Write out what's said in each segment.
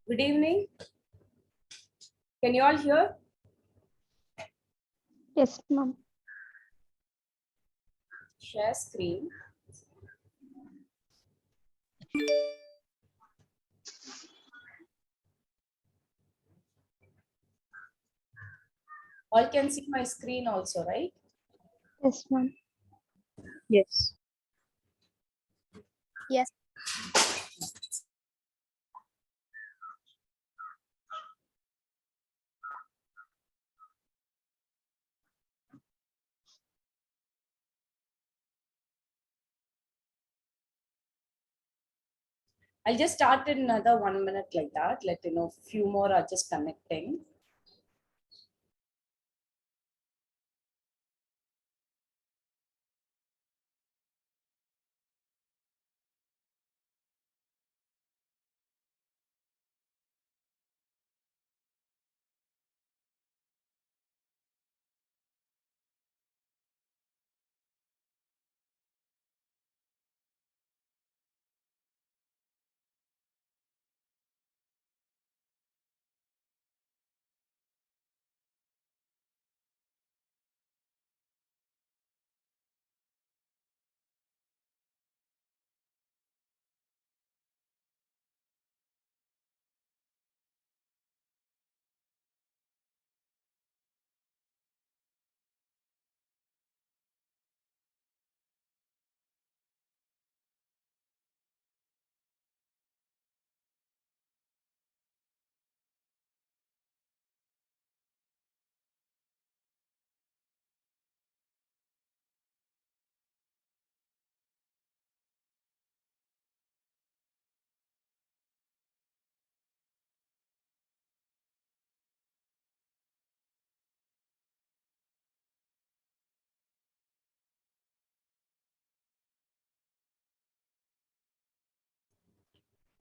Good evening. Can you all hear? Yes, ma'am. Share screen. All can see my screen also, right? Yes, ma'am. Yes. Yes. I'll just start in another 1 minute like that. Let you know, few more are just connecting.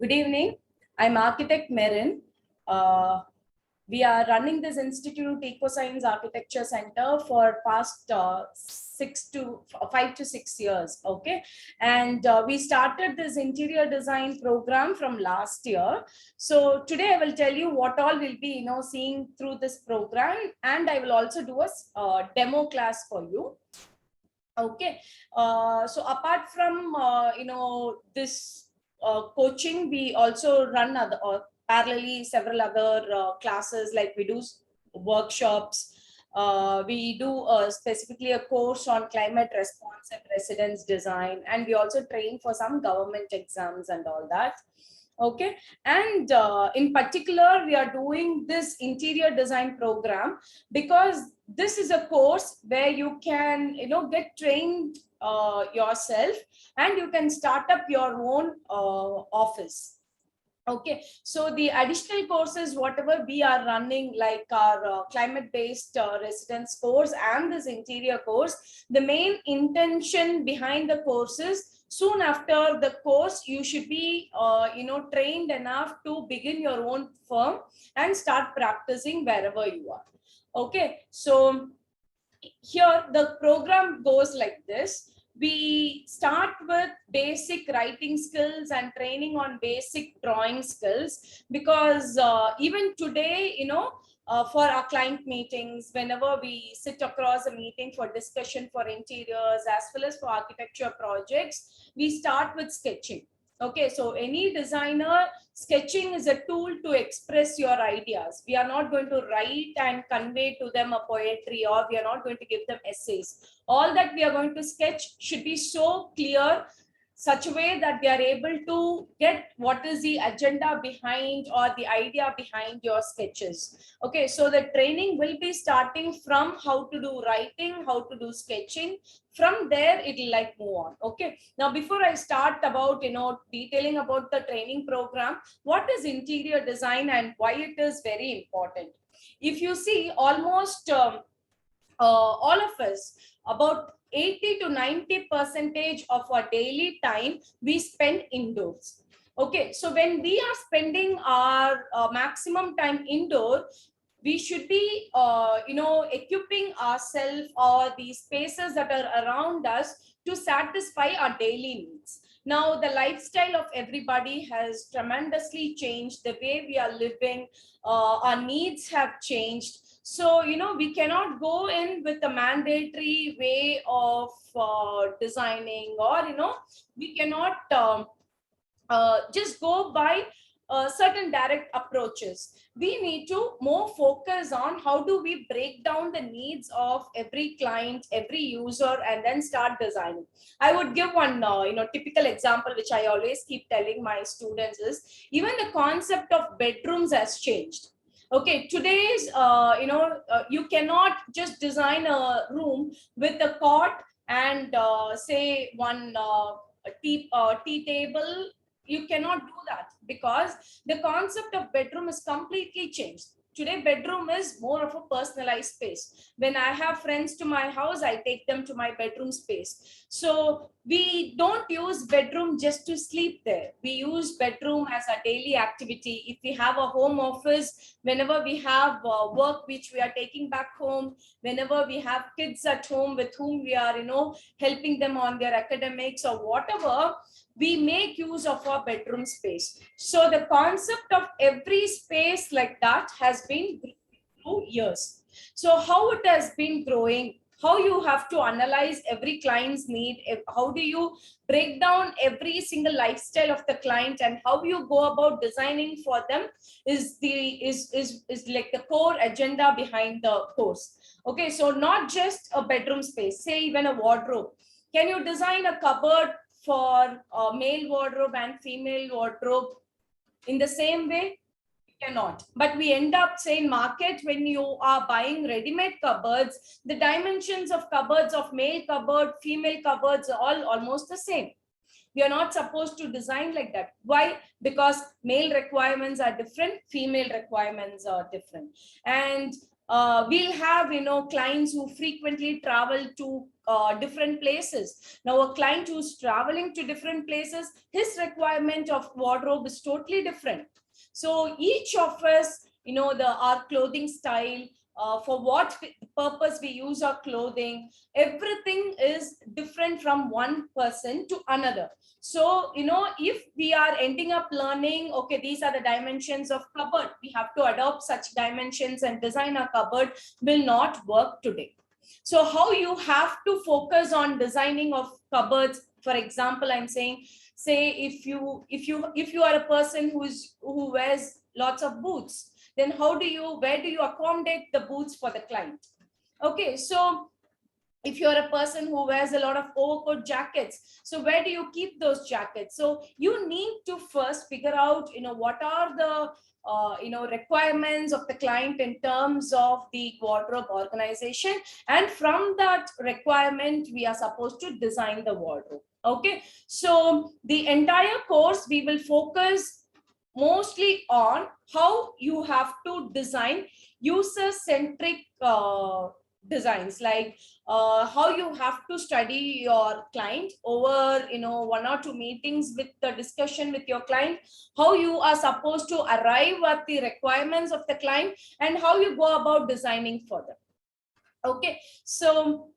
Good evening. I'm architect Merin. We are running this Institute Ecoscience Architecture Center for past 5 to 6 years. Okay, and we started this interior design program from last year. So today I will tell you what all will be seeing through this program, and I will also do a demo class for you. Okay, so apart from this coaching, we also run other parallelly several other classes, like we do workshops. We do specifically a course on climate responsive residence design, and we also train for some government exams and all that. Okay, and in particular we are doing this interior design program because this is a course where you can get trained yourself, and you can start up your own office. Okay, so the additional courses, whatever we are running, like our climate-based residence course and this interior course, the main intention behind the courses, soon after the course, you should be, trained enough to begin your own firm and start practicing wherever you are. Okay, so here the program goes like this. We start with basic writing skills and training on basic drawing skills, because even today, for our client meetings, whenever we sit across a meeting for discussion for interiors as well as for architecture projects, we start with sketching. Okay, so any designer, sketching is a tool to express your ideas. We are not going to write and convey to them a poetry, or we are not going to give them essays. All that we are going to sketch should be so clear, such a way that they are able to get what is the agenda behind or the idea behind your sketches. Okay, so the training will be starting from how to do writing, how to do sketching. From there it will like move on. Okay, now before I start about detailing about the training program, what is interior design and why it is very important? If you see, almost all of us, about 80 to 90 percentage of our daily time we spend indoors. Okay, so when we are spending our maximum time indoor, we should be equipping ourselves or the spaces that are around us to satisfy our daily needs. Now the lifestyle of everybody has tremendously changed. The way we are living, our needs have changed. So, we cannot go in with a mandatory way of designing, or, we cannot just go by certain direct approaches. We need to more focus on how do we break down the needs of every client, every user, and then start designing. I would give one, typical example, which I always keep telling my students is even the concept of bedrooms has changed. Okay, today's, you cannot just design a room with a cot and say one tea table. You cannot do that because the concept of bedroom is completely changed. Today, bedroom is more of a personalized space. When I have friends to my house, I take them to my bedroom space. So we don't use bedroom just to sleep there. We use bedroom as a daily activity. If we have a home office, whenever we have work which we are taking back home, whenever we have kids at home with whom we are, helping them on their academics or whatever, we make use of our bedroom space. So the concept of every space like that has been through years. So how it has been growing, how you have to analyze every client's need, how do you break down every single lifestyle of the client, and how you go about designing for them is like the core agenda behind the course. Okay, so not just a bedroom space, say even a wardrobe. Can you design a cupboard for a male wardrobe and female wardrobe in the same way? You cannot. But we end up saying market, when you are buying ready-made cupboards, the dimensions of cupboards of male cupboard, female cupboards are all almost the same. We are not supposed to design like that. Why? Because male requirements are different, female requirements are different. And we'll have, clients who frequently travel to different places. Now, a client who's traveling to different places, his requirement of wardrobe is totally different. So each of us, our clothing style, for what purpose we use our clothing, everything is different from one person to another. So, if we are ending up learning, okay, these are the dimensions of cupboard, we have to adopt such dimensions and design a cupboard, will not work today. So how you have to focus on designing of cupboards, for example, I'm saying, say if you are a person who wears lots of boots, then where do you accommodate the boots for the client? Okay, so if you're a person who wears a lot of overcoat jackets, so where do you keep those jackets? So you need to first figure out, what are the requirements of the client in terms of the wardrobe organization, and from that requirement we are supposed to design the wardrobe. Okay, so the entire course we will focus mostly on how you have to design user-centric designs, like how you have to study your client over 1 or 2 meetings with the discussion with your client, how you are supposed to arrive at the requirements of the client, and how you go about designing for them. Okay, so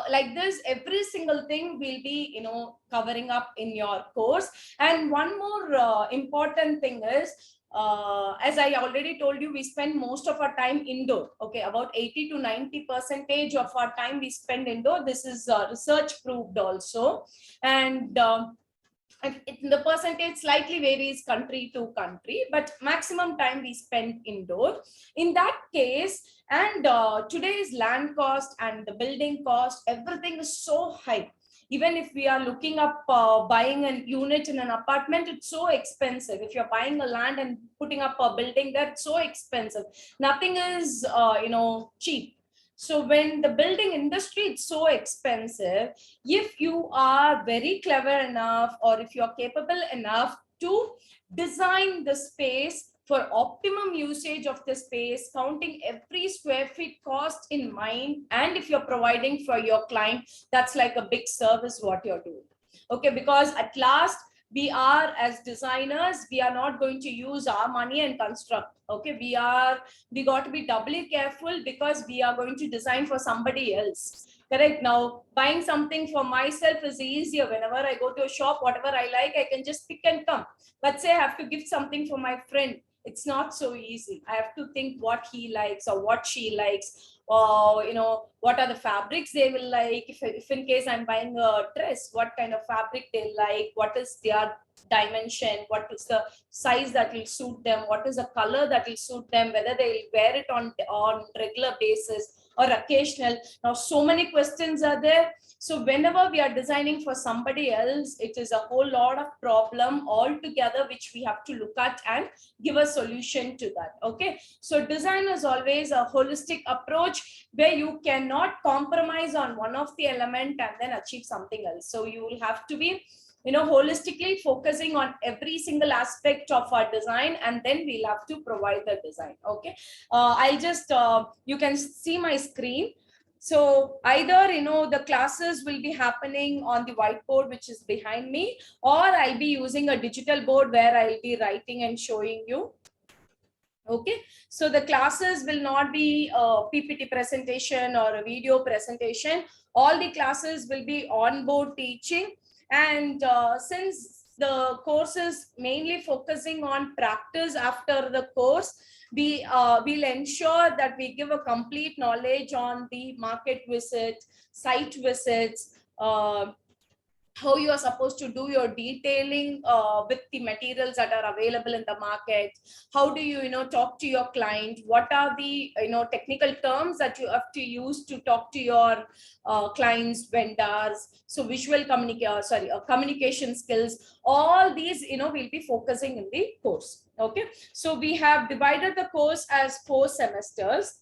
like this, every single thing will be covering up in your course. And one more important thing is, as I already told you, we spend most of our time indoor. Okay, about 80 to 90% of our time we spend indoor. This is research proved also. And the percentage slightly varies country to country, but maximum time we spend indoor. In that case, and today's land cost and the building cost, everything is so high. Even if we are looking up buying a unit in an apartment, it's so expensive. If you're buying a land and putting up a building, that's so expensive. Nothing is cheap. So when the building industry is so expensive, if you are very clever enough, or if you're capable enough to design the space for optimum usage of the space, counting every square feet cost in mind, and if you're providing for your client, that's like a big service what you're doing. Okay, because at last we are, as designers, we are not going to use our money and construct. Okay, we got to be doubly careful because we are going to design for somebody else. Correct. Now, buying something for myself is easier. Whenever I go to a shop, whatever I like, I can just pick and come. But say I have to give something for my friend, it's not so easy. I have to think what he likes or what she likes, or what are the fabrics they will like. If in case I'm buying a dress, what kind of fabric they like, what is their dimension, what is the size that will suit them, what is the color that will suit them, whether they will wear it on regular basis or occasional. Now so many questions are there. So whenever we are designing for somebody else, it is a whole lot of problem altogether which we have to look at and give a solution to that. Okay, so design is always a holistic approach where you cannot compromise on one of the element and then achieve something else. So you will have to be holistically focusing on every single aspect of our design, and then we'll have to provide the design. Okay, I'll just you can see my screen. So either the classes will be happening on the whiteboard which is behind me, or I'll be using a digital board where I'll be writing and showing you. Okay, so the classes will not be a PPT presentation or a video presentation. All the classes will be on board teaching. And since the course is mainly focusing on practice after the course, we will ensure that we give a complete knowledge on the market visits, site visits, how you are supposed to do your detailing with the materials that are available in the market. How do you talk to your client? What are the technical terms that you have to use to talk to your clients, vendors? So visual communication skills, all these we'll be focusing in the course. Okay, so we have divided the course as 4 semesters.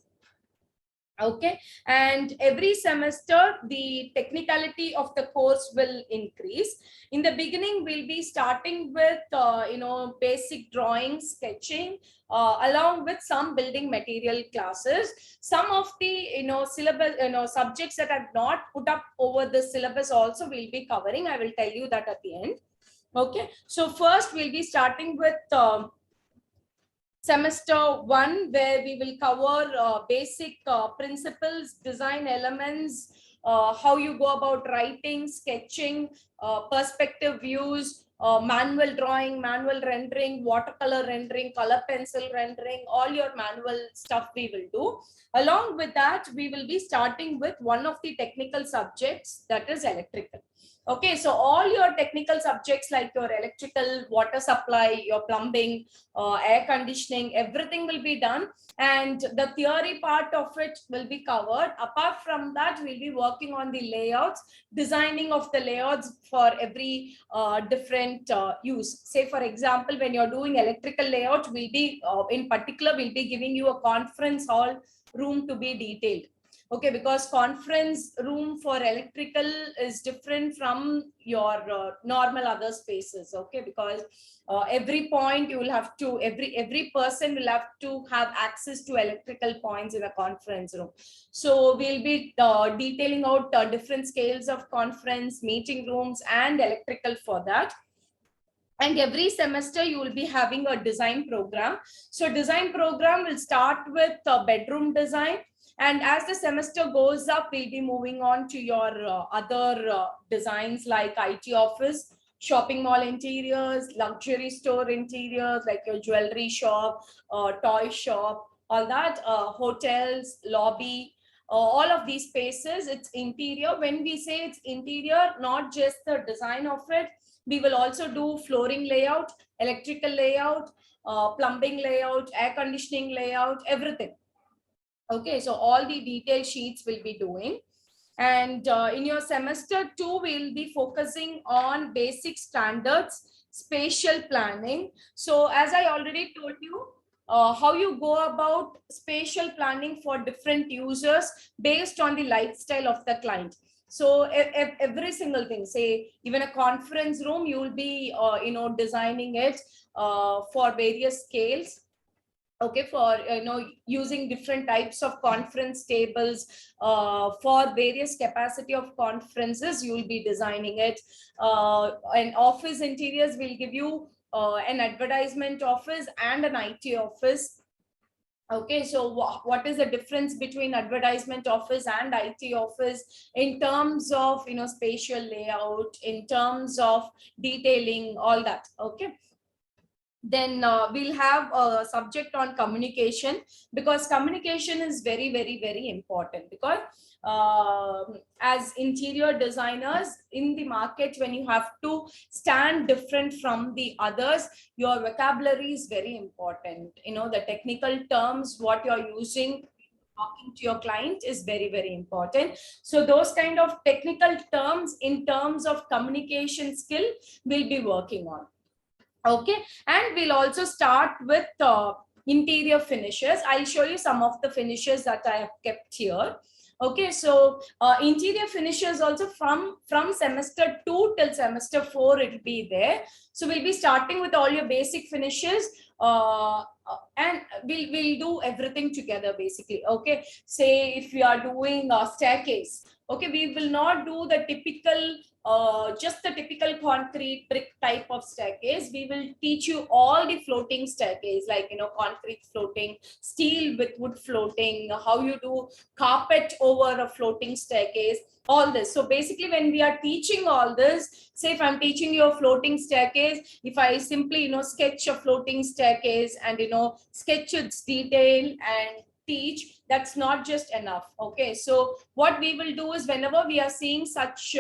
Okay, and every semester the technicality of the course will increase. In the beginning, we'll be starting with basic drawing, sketching, along with some building material classes. Some of the syllabus subjects that are not put up over the syllabus also will be covering. I will tell you that at the end. Okay, so first we'll be starting with semester 1, where we will cover basic principles, design elements, how you go about writing, sketching, perspective views, manual drawing, manual rendering, watercolor rendering, color pencil rendering, all your manual stuff we will do. Along with that, we will be starting with one of the technical subjects, that is electrical. Okay, so all your technical subjects like your electrical, water supply, your plumbing, air conditioning, everything will be done, and the theory part of it will be covered. Apart from that, we'll be working on the layouts, designing of the layouts for every different use. Say for example, when you're doing electrical layout, we'll be in particular we'll be giving you a conference hall room to be detailed. Okay, because conference room for electrical is different from your normal other spaces. Okay, because every point you will have to, every person will have to have access to electrical points in a conference room. So we'll be detailing out different scales of conference, meeting rooms, and electrical for that. And every semester you will be having a design program. So design program will start with bedroom design. And as the semester goes up, we'll be moving on to your other designs like IT office, shopping mall interiors, luxury store interiors, like your jewelry shop, toy shop, all that, hotels, lobby, all of these spaces, it's interior. When we say it's interior, not just the design of it, we will also do flooring layout, electrical layout, plumbing layout, air conditioning layout, everything. Okay, so all the detail sheets will be doing. And in your semester 2, we'll be focusing on basic standards, spatial planning. So as I already told you, how you go about spatial planning for different users based on the lifestyle of the client. So every single thing, say even a conference room, you will be designing it for various scales. okay, for using different types of conference tables for various capacity of conferences. You will be designing it. And office interiors will give you an advertisement office and an IT office. Okay, so what is the difference between advertisement office and IT office in terms of spatial layout, in terms of detailing, all that? Okay, then we'll have a subject on communication, because communication is very, very, very important. Because as interior designers in the market, when you have to stand different from the others, your vocabulary is very important. The technical terms what you're using talking to your client is very, very important. So those kind of technical terms in terms of communication skill we'll be working on. Okay, and we'll also start with interior finishes. I'll show you some of the finishes that I have kept here. Okay, so interior finishes also from semester 2 till semester 4 it will be there. So we'll be starting with all your basic finishes, and we'll do everything together basically. Okay, say if we are doing a staircase, okay, we will not do the typical just the typical concrete brick type of staircase. We will teach you all the floating staircase, like concrete floating, steel with wood floating, how you do carpet over a floating staircase, all this. So basically when we are teaching all this, say if I'm teaching you a floating staircase, if I simply sketch a floating staircase and sketch its detail and teach, that's not just enough. Okay, so what we will do is whenever we are seeing such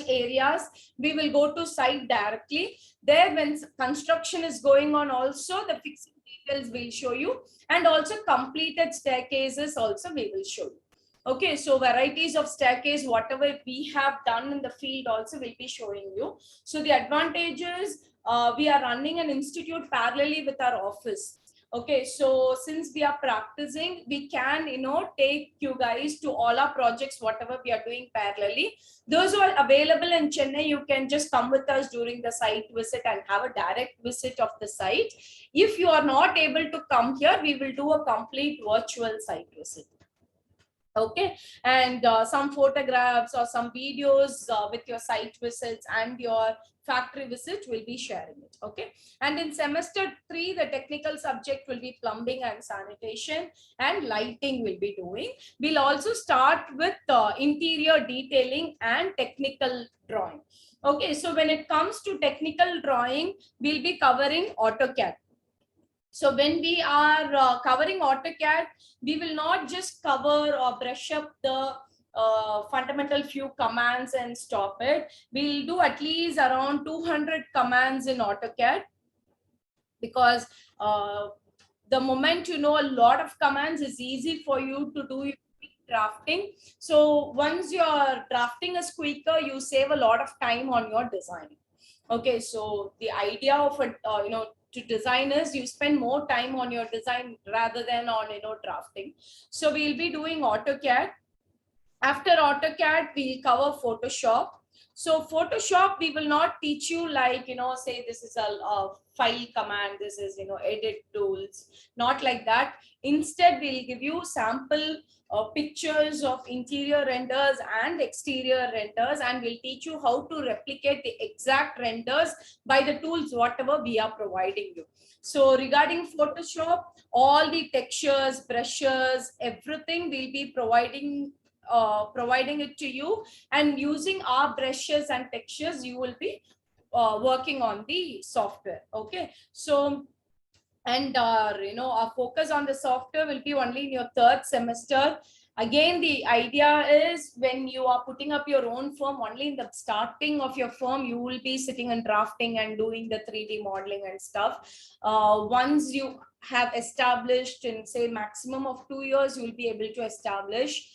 areas, we will go to site directly. There when construction is going on, also the fixing details will show you, and also completed staircases also we will show you. Okay, so varieties of staircase, whatever we have done in the field also will be showing you. So the advantages, we are running an institute parallelly with our office. Okay, so since we are practicing, we can take you guys to all our projects, whatever we are doing parallelly. Those who are available in Chennai, you can just come with us during the site visit and have a direct visit of the site. If you are not able to come here, we will do a complete virtual site visit. Okay, and some photographs or some videos with your site visits and your factory visit will be sharing it. Okay, and in semester 3 the technical subject will be plumbing and sanitation, and lighting will be doing. We'll also start with interior detailing and technical drawing. Okay, so when it comes to technical drawing, we'll be covering AutoCAD. So when we are covering AutoCAD, we will not just cover or brush up the fundamental few commands and stop it. We'll do at least around 200 commands in AutoCAD, because the moment you know a lot of commands, is easy for you to do drafting. So once your drafting is quicker, you save a lot of time on your design. Okay, so the idea of it, to design is you spend more time on your design rather than on drafting. So we'll be doing AutoCAD. After AutoCAD, we'll cover Photoshop. So Photoshop, we will not teach you like, say this is a file command, this is, edit tools, not like that. Instead, we'll give you sample pictures of interior renders and exterior renders, and we'll teach you how to replicate the exact renders by the tools, whatever we are providing you. So regarding Photoshop, all the textures, brushes, everything we'll be providing it to you, and using our brushes and textures you will be working on the software. Okay, so and our focus on the software will be only in your 3rd semester. Again, the idea is when you are putting up your own firm, only in the starting of your firm you will be sitting and drafting and doing the 3D modeling and stuff. Once you have established in say maximum of 2 years, you will be able to establish.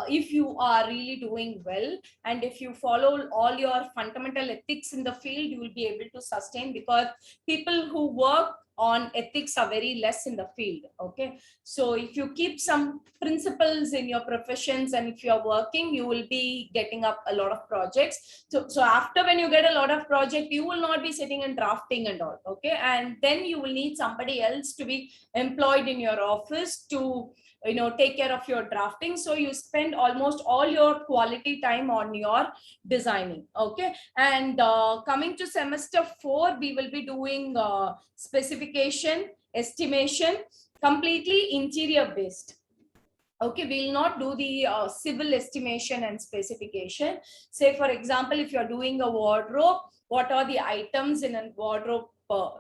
If you are really doing well, and if you follow all your fundamental ethics in the field, you will be able to sustain, because people who work on ethics are very less in the field. Okay, so if you keep some principles in your professions and if you're working, you will be getting up a lot of projects. So after, when you get a lot of project, you will not be sitting and drafting and all. Okay, and then you will need somebody else to be employed in your office to take care of your drafting. So you spend almost all your quality time on your designing. Okay, and coming to semester 4, we will be doing specification, estimation, completely interior based. Okay, we will not do the civil estimation and specification. Say for example, if you're doing a wardrobe, what are the items in a wardrobe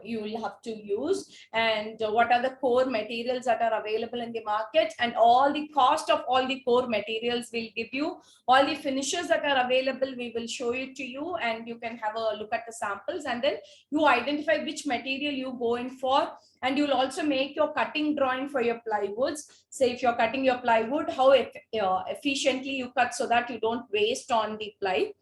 you will have to use, and what are the core materials that are available in the market, and all the cost of all the core materials will give you. All the finishes that are available, we will show it to you, and you can have a look at the samples, and then you identify which material you go in for. And you'll also make your cutting drawing for your plywoods. Say if you're cutting your plywood, how efficiently you cut so that you don't waste on the ply.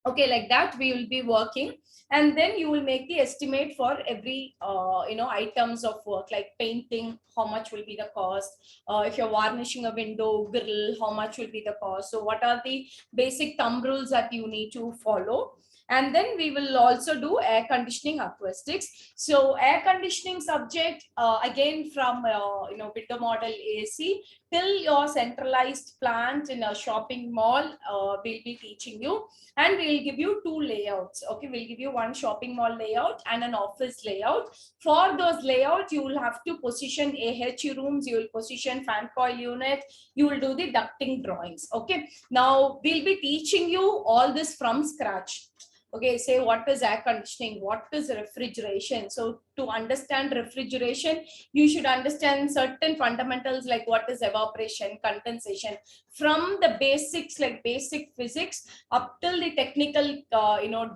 Okay, like that we will be working. And then you will make the estimate for every items of work, like painting, how much will be the cost. If you're varnishing a window grill, how much will be the cost. So what are the basic thumb rules that you need to follow. And then we will also do air conditioning acoustics. So air conditioning subject, again from window model AC till your centralized plant in a shopping mall, we'll be teaching you. And we will give you 2 layouts. Okay, we'll give you one shopping mall layout and an office layout. For those layouts, you will have to position AHU rooms, you will position fan coil unit, you will do the ducting drawings. Okay, now we'll be teaching you all this from scratch. Okay, say what is air conditioning, what is refrigeration. So to understand refrigeration, you should understand certain fundamentals like what is evaporation, condensation, from the basics like basic physics up till the technical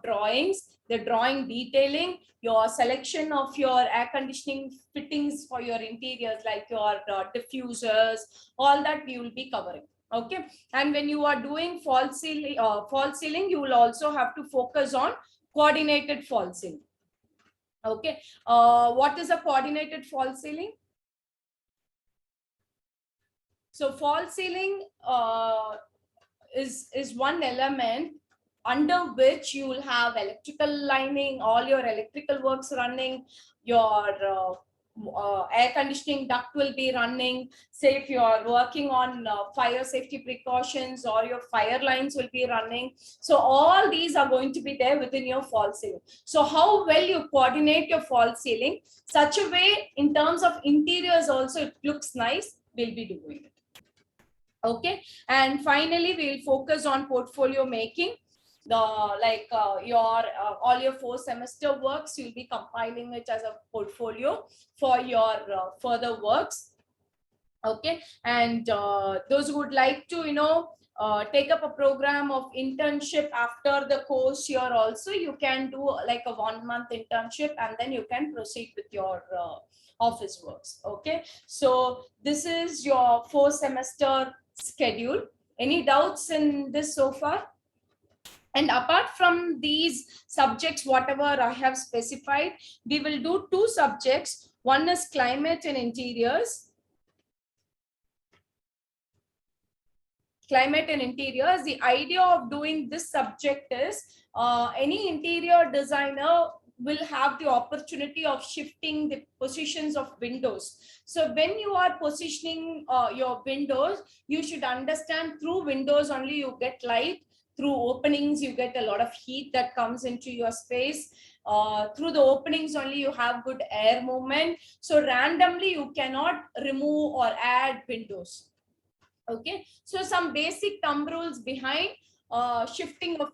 drawings, the drawing detailing, your selection of your air conditioning fittings for your interiors like your diffusers, all that we will be covering. Okay, and when you are doing false ceiling, you will also have to focus on coordinated false ceiling. Okay, what is a coordinated false ceiling? So false ceiling is one element under which you will have electrical lining, all your electrical works running, your air conditioning duct will be running. Say if you are working on fire safety precautions, or your fire lines will be running. So all these are going to be there within your false ceiling. So how well you coordinate your false ceiling, such a way in terms of interiors also it looks nice, we'll be doing it. Okay, and finally we will focus on portfolio making. All your 4 semester works, you'll be compiling it as a portfolio for your further works. Okay, and those who would like to take up a program of internship after the course year also, you can do like a 1-month internship, and then you can proceed with your office works. Okay, so this is your 4 semester schedule. Any doubts in this so far? And apart from these subjects, whatever I have specified, we will do 2 subjects. One is climate and interiors. Climate and interiors. The idea of doing this subject is any interior designer will have the opportunity of shifting the positions of windows. So when you are positioning your windows, you should understand through windows only you get light. Through openings, you get a lot of heat that comes into your space. Through the openings only you have good air movement. So randomly you cannot remove or add windows. Okay, so some basic thumb rules behind shifting of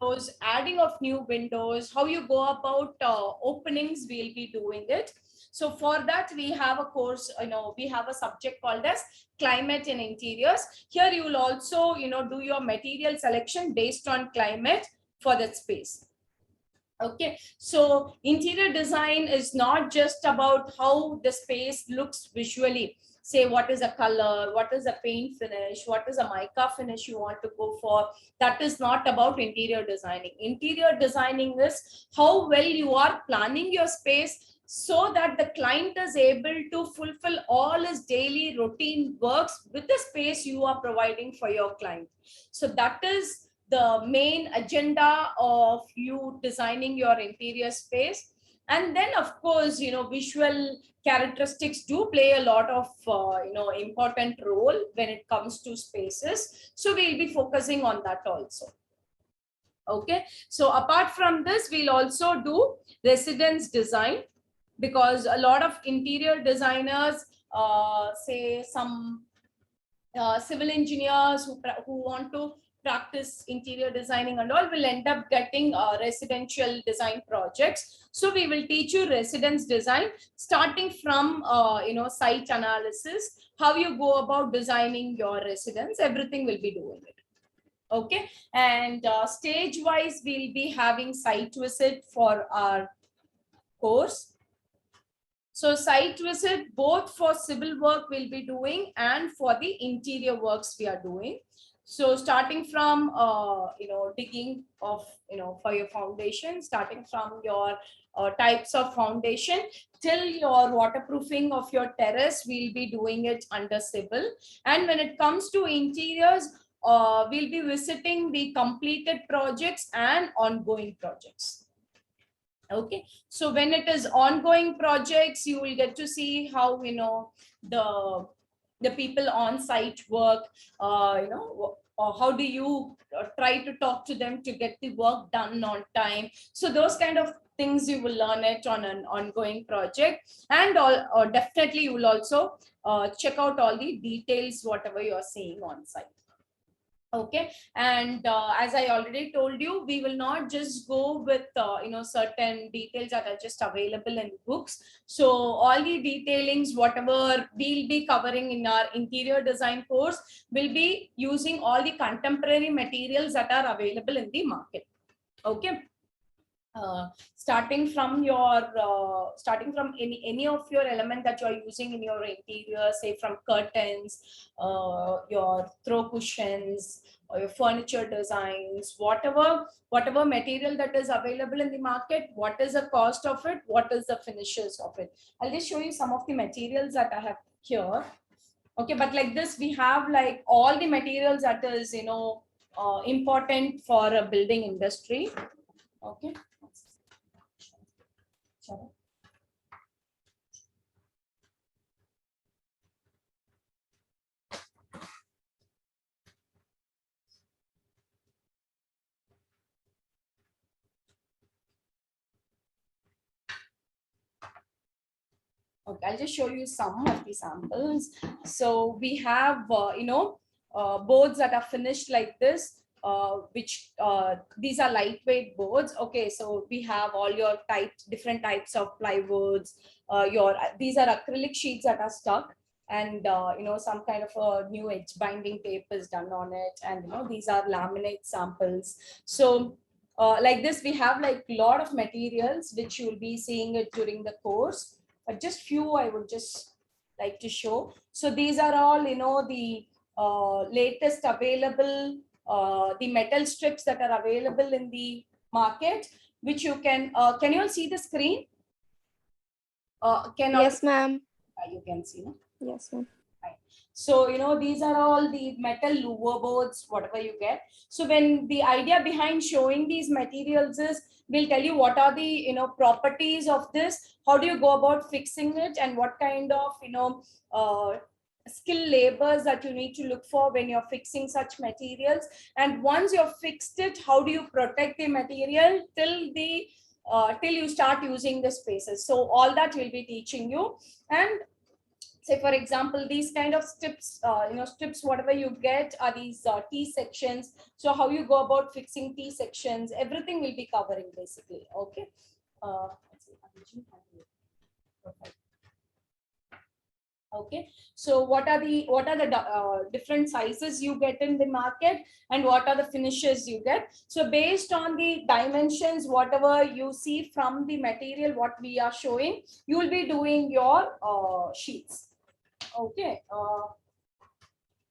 windows, adding of new windows, how you go about openings, we'll be doing it. So for that we have a course, we have a subject called as climate and interiors. Here you will also do your material selection based on climate for that space. Okay, so interior design is not just about how the space looks visually. Say what is a color, what is a paint finish, what is a mica finish you want to go for. That is not about interior designing. Interior designing is how well you are planning your space so that the client is able to fulfill all his daily routine works with the space you are providing for your client. So that is the main agenda of you designing your interior space. And then of course, visual characteristics do play a lot of important role when it comes to spaces, so we'll be focusing on that also. Okay, so apart from this, we'll also do residence design, because a lot of interior designers, say some civil engineers who want to practice interior designing and all, will end up getting residential design projects. So we will teach you residence design, starting from site analysis, how you go about designing your residence, everything will be doing it. Okay, and stage wise we'll be having site visit for our course. So site visit both for civil work we'll be doing and for the interior works we are doing. So starting from digging of for your foundation, starting from your types of foundation till your waterproofing of your terrace, we'll be doing it under civil. And when it comes to interiors, we'll be visiting the completed projects and ongoing projects. Okay, so when it is ongoing projects, you will get to see how the people on site work, or how do you try to talk to them to get the work done on time. So those kind of things you will learn it on an ongoing project. And definitely you will also check out all the details whatever you are seeing on site. Okay, and as I already told you, we will not just go with certain details that are just available in books. So all the detailings whatever we'll be covering in our interior design course will be using all the contemporary materials that are available in the market. Okay, starting from any of your element that you are using in your interior, say from curtains, your throw cushions, or your furniture designs, whatever material that is available in the market, what is the cost of it, what is the finishes of it. I'll just show you some of the materials that I have here. Okay, but like this, we have like all the materials that is important for a building industry. Okay. Sorry. Okay, I'll just show you some of the samples. So we have, boards that are finished like this, which these are lightweight boards. Okay, so we have all your different types of plywoods. These are acrylic sheets that are stuck, and some kind of a new edge binding tape is done on it, and these are laminate samples. So like this, we have like a lot of materials which you will be seeing it during the course. But just few I would just like to show. So these are all the latest available the metal strips that are available in the market, which you can you all see the screen? Yes, ma'am. You can see, no? Yes, ma'am. Right. So these are all the metal louver boards, whatever you get. So when the idea behind showing these materials is, we'll tell you what are the properties of this, how do you go about fixing it, and what kind of skill labors that you need to look for when you're fixing such materials. And once you've fixed it, how do you protect the material till you start using the spaces. So all that we'll be teaching you. And say for example, these kind of strips, strips whatever you get are these T sections. So how you go about fixing T sections, everything will be covering basically. Okay. Let's see. Okay, so what are the different sizes you get in the market, and what are the finishes you get? So based on the dimensions, whatever you see from the material what we are showing, you will be doing your sheets. Okay,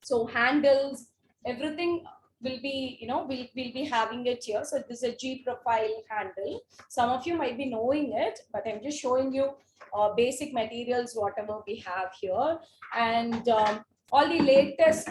so handles, everything will be, we'll be having it here. So this is a G profile handle. Some of you might be knowing it, but I'm just showing you basic materials, whatever we have here. And all the latest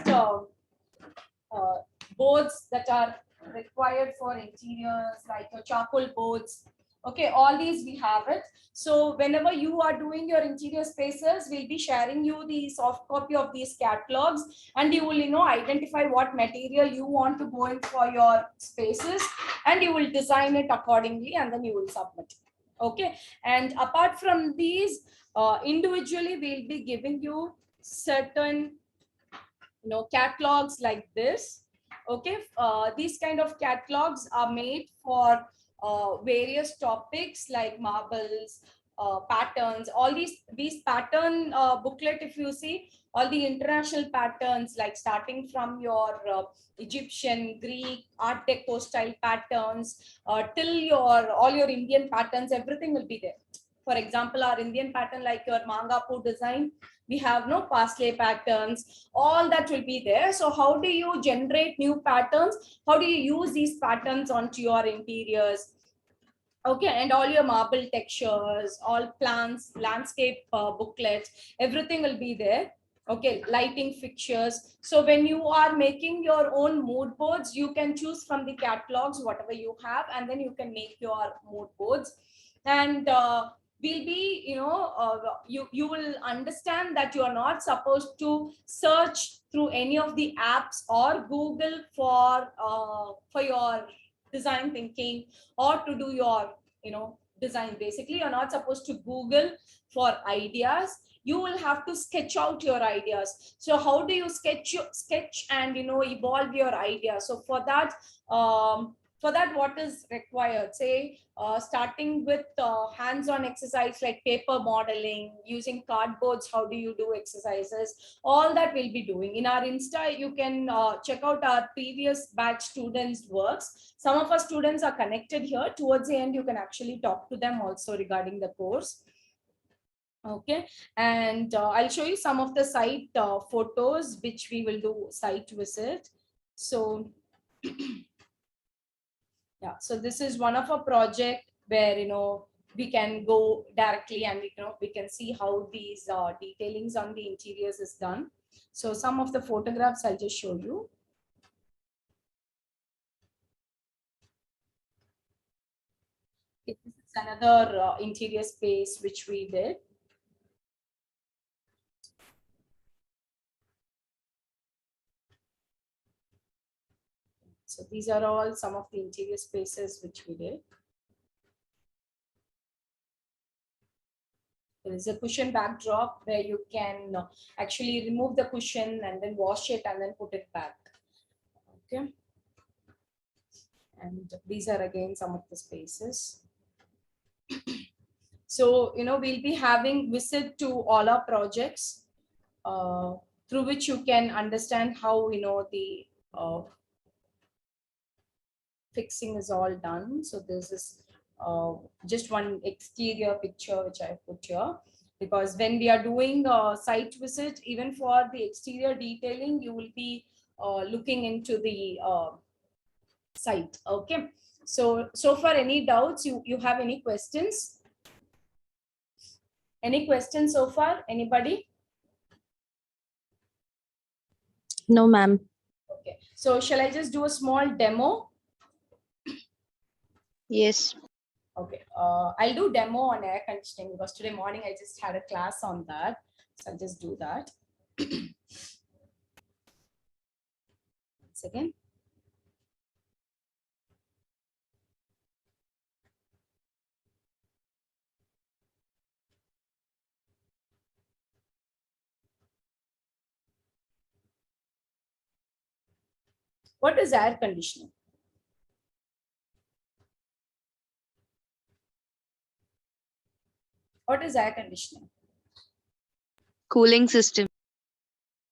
boards that are required for interiors, like your charcoal boards. Okay, all these we have it. So whenever you are doing your interior spaces, we'll be sharing you the soft copy of these catalogs, and you will, identify what material you want to go in for your spaces, and you will design it accordingly, and then you will submit. Okay, and apart from these, individually we'll be giving you certain catalogs like this. Okay, these kind of catalogs are made for various topics like marbles, patterns, all these pattern booklet. If you see all the international patterns, like starting from your Egyptian, Greek, Art Deco style patterns, till your all your Indian patterns, everything will be there. For example, our Indian pattern, like your Mangapu design, we have no parsley patterns, all that will be there. So how do you generate new patterns? How do you use these patterns onto your interiors? Okay, and all your marble textures, all plants, landscape booklets, everything will be there. Okay, lighting fixtures. So when you are making your own mood boards, you can choose from the catalogs whatever you have, and then you can make your mood boards. And will be, you will understand that you are not supposed to search through any of the apps or Google for your design thinking, or to do your design. Basically, you're not supposed to Google for ideas. You will have to sketch out your ideas. So how do you sketch and evolve your idea? So for that, what is required, say starting with hands-on exercise like paper modeling, using cardboards, how do you do exercises, all that we'll be doing. In our Insta, you can check out our previous batch students works. Some of our students are connected here. Towards the end, you can actually talk to them also regarding the course. Okay, and I'll show you some of the site photos which we will do site visit. So yeah, so this is one of a project where we can go directly, and we can see how these detailings on the interiors is done. So some of the photographs I'll just show you. Okay, this is another interior space which we did. So these are all some of the interior spaces which we did. There is a cushion backdrop where you can actually remove the cushion and then wash it and then put it back. Okay. And these are again some of the spaces. So, we'll be having visit to all our projects through which you can understand how, the fixing is all done. So this is just one exterior picture which I put here, because when we are doing a site visit, even for the exterior detailing, you will be looking into the site. Okay, so far, any doubts? You have any questions? Any questions so far? Anybody? No, ma'am. Okay, so shall I just do a small demo? Yes. Okay, I'll do demo on air conditioning because today morning I just had a class on that. So I'll just do that. Once again. What is air conditioning? What is air conditioning? Cooling system.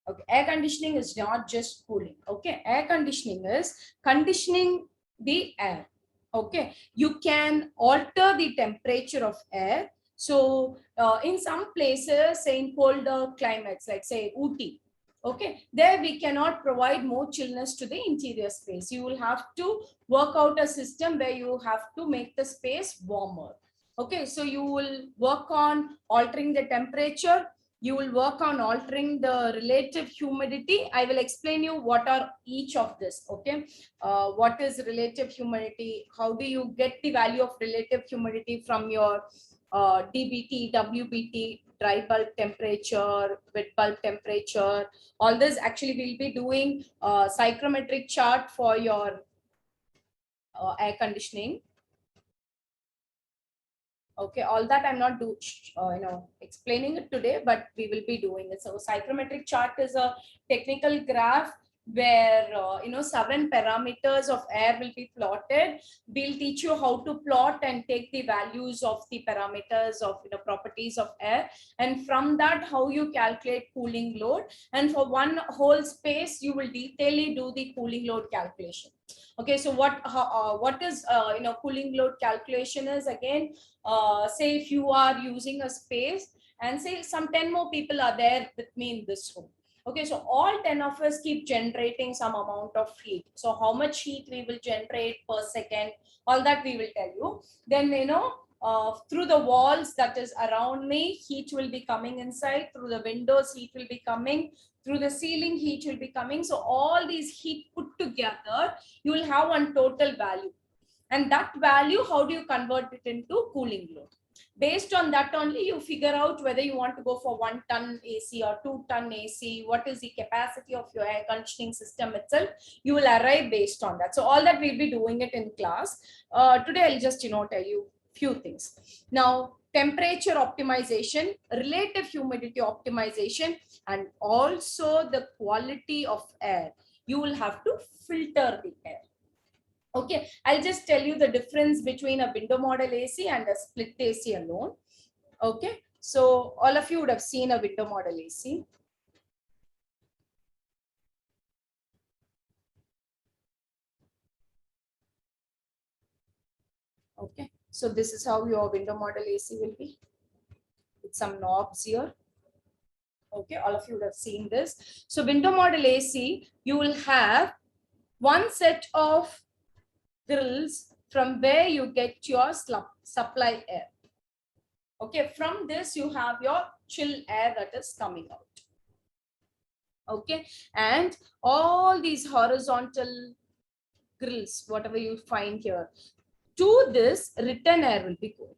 Okay, air conditioning is not just cooling. Okay, air conditioning is conditioning the air. Okay, you can alter the temperature of air. So in some places, say in colder climates, like say Ooty, Okay, there we cannot provide more chillness to the interior space. You will have to work out a system where you have to make the space warmer. Okay, so you will work on altering the temperature. You will work on altering the relative humidity. I will explain you what are each of this. Okay, what is relative humidity? How do you get the value of relative humidity from your DBT, WBT, dry bulb temperature, wet bulb temperature? All this actually we'll be doing a psychrometric chart for your air conditioning. Okay, all that I'm not explaining it today, but we will be doing it. So psychrometric chart is a technical graph where 7 parameters of air will be plotted. We'll teach you how to plot and take the values of the parameters of properties of air, and from that how you calculate cooling load, and for one whole space you will detailedly do the cooling load calculation. Okay, so what is cooling load calculation is, again, say if you are using a space and say some 10 more people are there with me in this room. Okay, so all 10 of us keep generating some amount of heat. So how much heat we will generate per second, all that we will tell you. Then, through the walls that is around me, heat will be coming inside. Through the windows, heat will be coming. Through the ceiling, heat will be coming. So all these heat put together, you will have one total value. And that value, how do you convert it into cooling load? Based on that only, you figure out whether you want to go for 1 ton AC or 2 ton AC. What is the capacity of your air conditioning system itself? You will arrive based on that. So all that we'll be doing it in class. Today, I'll just tell you few things. Now, temperature optimization, relative humidity optimization, and also the quality of air. You will have to filter the air. Okay, I'll just tell you the difference between a window model AC and a split AC alone. Okay, so all of you would have seen a window model AC. Okay, so this is how your window model AC will be with some knobs here. Okay, all of you would have seen this. So window model AC, you will have one set of grills from where you get your supply air. Okay, from this you have your chill air that is coming out. Okay, and all these horizontal grills, whatever you find here, to this return air will be going.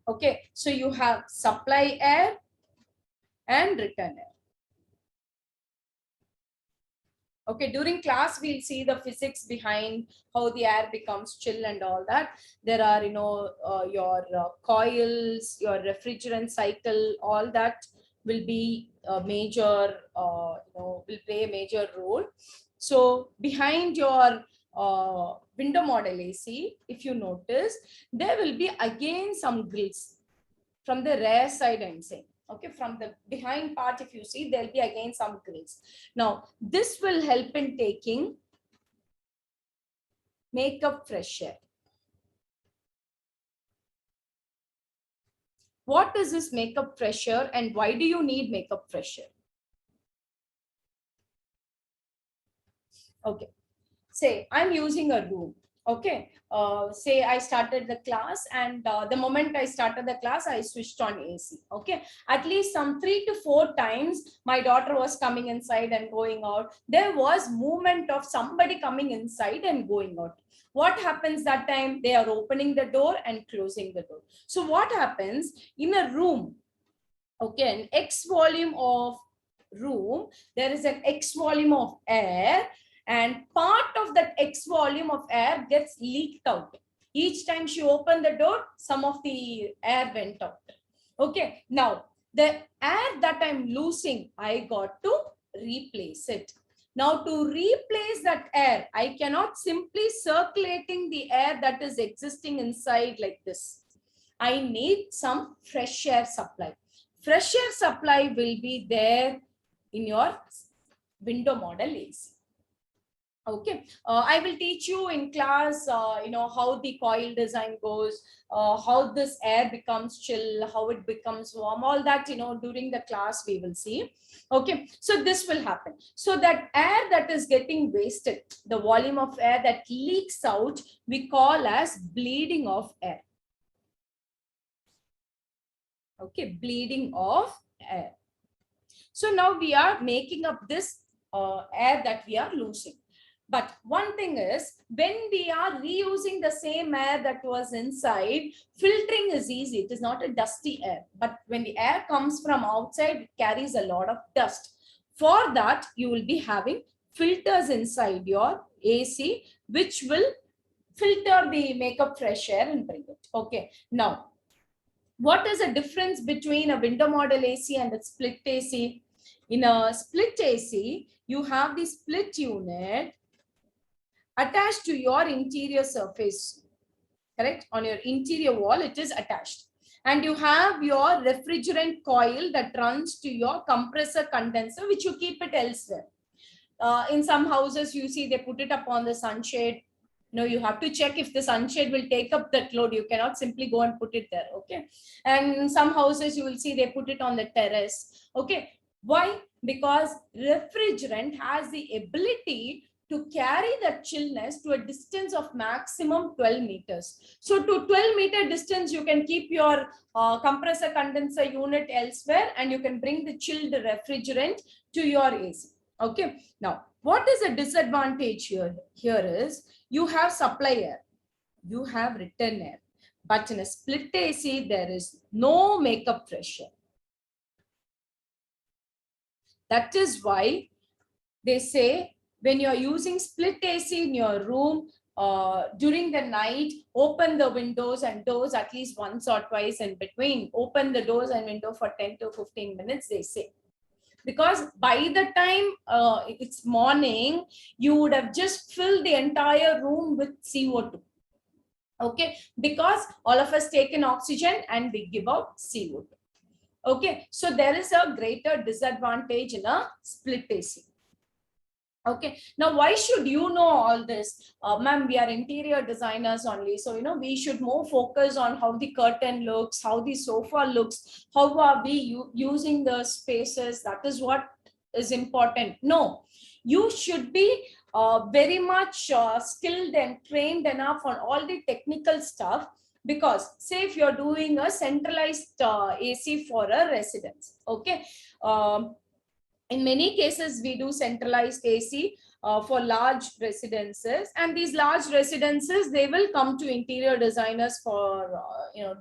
Okay, so you have supply air and return air. Okay, during class, we'll see the physics behind how the air becomes chill and all that. There are, your coils, your refrigerant cycle, all that will be a major, will play a major role. So behind your window model AC, if you notice, there will be again some grills from the rear side, I'm saying. Okay, from the behind part, if you see, there'll be again some grills. Now, this will help in taking makeup fresh air. What is this makeup fresh air and why do you need makeup fresh air? Okay, say I'm using a room. Okay, say I started the class, and the moment I started the class, I switched on AC. Okay, at least some 3 to 4 times my daughter was coming inside and going out. There was movement of somebody coming inside and going out. What happens that time? They are opening the door and closing the door. So what happens in a room? Okay, an X volume of room, there is an X volume of air, and part of that X volume of air gets leaked out. Each time she opened the door, some of the air went out. Okay, now the air that I'm losing, I got to replace it. Now to replace that air, I cannot simply circulating the air that is existing inside like this. I need some fresh air supply. Fresh air supply will be there in your window model AC. Okay, I will teach you in class, how the coil design goes, how this air becomes chill, how it becomes warm, all that, during the class we will see. Okay, so this will happen. So that air that is getting wasted, the volume of air that leaks out, we call as bleeding of air. Okay, bleeding of air. So now we are making up this air that we are losing. But one thing is, when we are reusing the same air that was inside, filtering is easy. It is not a dusty air. But when the air comes from outside, it carries a lot of dust. For that, you will be having filters inside your AC, which will filter the makeup fresh air and bring it. Okay. Now, what is the difference between a window model AC and a split AC? In a split AC, you have the split unit attached to your interior surface, correct? On your interior wall, it is attached. And you have your refrigerant coil that runs to your compressor condenser, which you keep it elsewhere. In some houses, you see they put it up on the sunshade. No, you have to check if the sunshade will take up that load. You cannot simply go and put it there. Okay. And in some houses, you will see they put it on the terrace. Okay. Why? Because refrigerant has the ability to carry the chillness to a distance of maximum 12 meters. So to 12-meter distance, you can keep your compressor condenser unit elsewhere, and you can bring the chilled refrigerant to your AC. Okay. Now, what is a disadvantage here? Here is you have supply air, you have return air, but in a split AC, there is no makeup pressure. That is why they say when you're using split AC in your room, during the night, open the windows and doors at least once or twice in between. Open the doors and window for 10 to 15 minutes, they say. Because by the time it's morning, you would have just filled the entire room with CO2. Okay, because all of us take in oxygen and we give out CO2. Okay, so there is a greater disadvantage in a split AC. Okay, now why should you know all this? Ma'am, we are interior designers only. So, we should more focus on how the curtain looks, how the sofa looks, how are we using the spaces. That is what is important. No, you should be very much skilled and trained enough on all the technical stuff. Because say if you're doing a centralized AC for a residence, okay, in many cases, we do centralized AC for large residences, and these large residences, they will come to interior designers for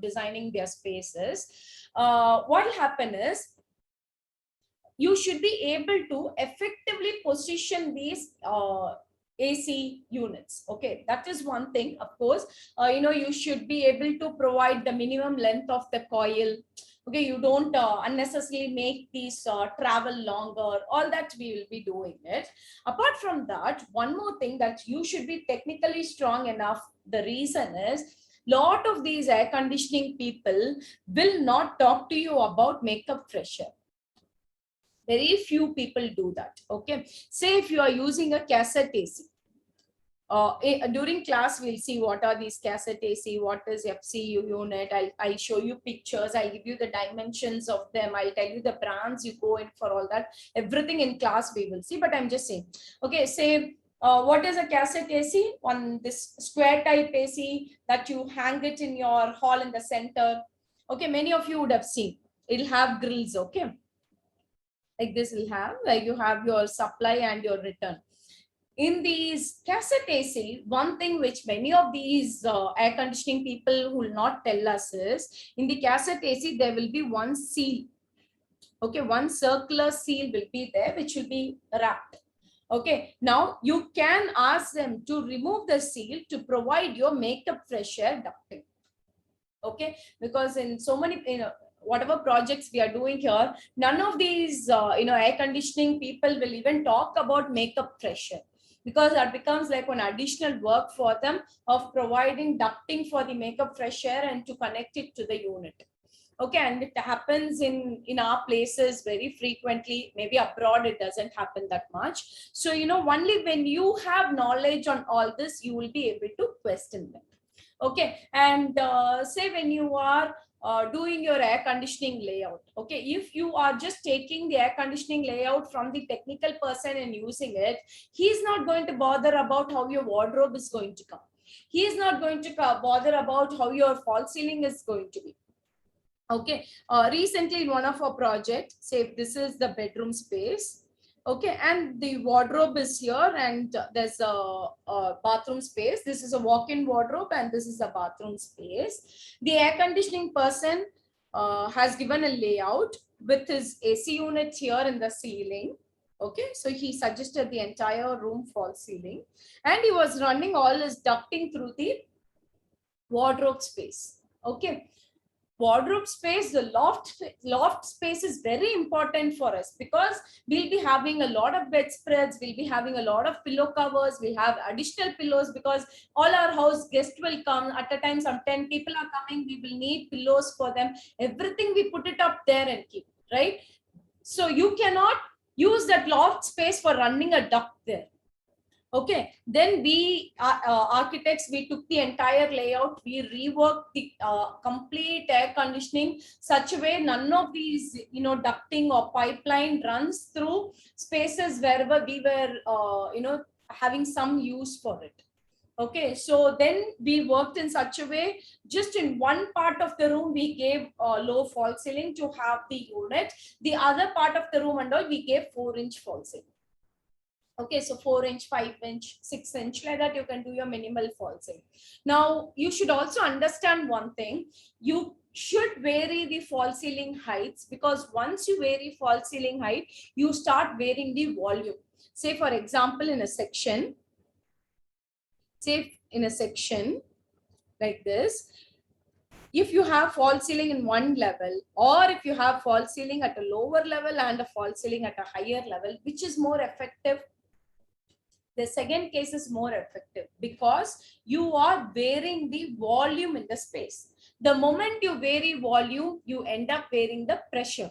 designing their spaces. What will happen is you should be able to effectively position these AC units. Okay, that is one thing. Of course, you should be able to provide the minimum length of the coil. Okay, you don't unnecessarily make these travel longer. All that we will be doing it. Apart from that, one more thing, that you should be technically strong enough. The reason is, lot of these air conditioning people will not talk to you about makeup fresher. Very few people do that. Okay, say if you are using a cassette AC, during class we'll see what are these cassette AC, what is FCU unit. I'll show you pictures, I'll give you the dimensions of them, I'll tell you the brands you go in for, all that everything in class we will see. But I'm just saying, okay, say what is a cassette AC? On this square type AC that you hang it in your hall in the center. Okay, many of you would have seen, it'll have grills. Okay, like this will have, like you have your supply and your return. In these cassette AC, one thing which many of these air conditioning people will not tell us is, in the cassette AC, there will be one seal. Okay, one circular seal will be there, which will be wrapped. Okay, now you can ask them to remove the seal to provide your makeup fresh air ducting. Okay, because in so many, whatever projects we are doing here, none of these, air conditioning people will even talk about makeup fresher, because that becomes like an additional work for them of providing ducting for the makeup fresh air and to connect it to the unit. Okay, and it happens in our places very frequently. Maybe abroad it doesn't happen that much. So only when you have knowledge on all this, you will be able to question them. Okay, and say when you are doing your air conditioning layout. Okay, if you are just taking the air conditioning layout from the technical person and using it, he's not going to bother about how your wardrobe is going to come. He is not going to bother about how your false ceiling is going to be. Okay, recently in one of our projects, say this is the bedroom space. Okay, and the wardrobe is here, and there's a bathroom space. This is a walk-in wardrobe, and this is a bathroom space. The air conditioning person has given a layout with his AC unit here in the ceiling. Okay, so he suggested the entire room false ceiling, and he was running all his ducting through the wardrobe space. Okay, wardrobe space, the loft space is very important for us, because we'll be having a lot of bedspreads, we'll be having a lot of pillow covers, we'll have additional pillows, because all our house guests will come at a time. Some 10 people are coming, we will need pillows for them. Everything we put it up there and keep, right? So you cannot use that loft space for running a duct there. Okay, then we architects, we took the entire layout, we reworked the complete air conditioning such a way none of these ducting or pipeline runs through spaces wherever we were having some use for it. Okay, so then we worked in such a way, just in one part of the room we gave low false ceiling to have the unit, the other part of the room and all we gave 4-inch false ceiling. Okay, so 4-inch, 5-inch, 6-inch, like that you can do your minimal false ceiling. Now you should also understand one thing. You should vary the false ceiling heights, because once you vary false ceiling height, you start varying the volume. Say for example, in a section like this, if you have false ceiling in one level, or if you have false ceiling at a lower level and a false ceiling at a higher level, which is more effective? The second case is more effective, because you are varying the volume in the space. The moment you vary volume, you end up varying the pressure.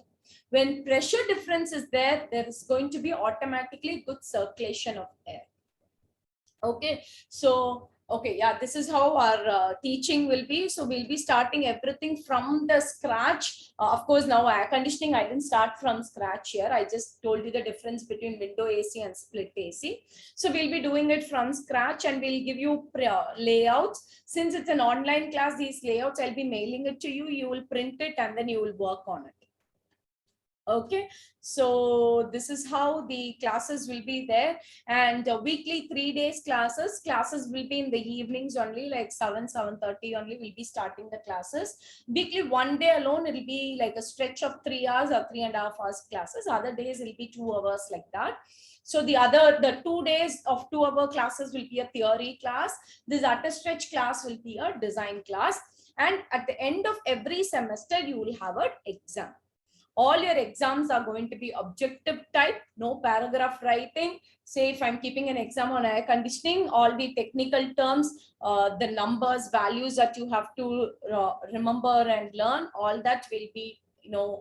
When pressure difference is there, there is going to be automatically good circulation of air. Okay, so okay, yeah, this is how our teaching will be. So we'll be starting everything from the scratch. Of course, now air conditioning, I didn't start from scratch here. I just told you the difference between window AC and split AC. So we'll be doing it from scratch, and we'll give you layouts. Since it's an online class, these layouts, I'll be mailing it to you. You will print it and then you will work on it. Okay, so this is how the classes will be there, and weekly 3 days classes will be in the evenings only, like 7:30 only we'll be starting the classes. Weekly 1 day alone, it'll be like a stretch of 3 hours or 3.5 hours classes. Other days it'll be 2 hours like that. So the 2 days of 2-hour classes will be a theory class. This at a stretch class will be a design class, and at the end of every semester you will have an exam. All your exams are going to be objective type, no paragraph writing. Say if I'm keeping an exam on air conditioning, all the technical terms, the numbers, values that you have to remember and learn, all that will be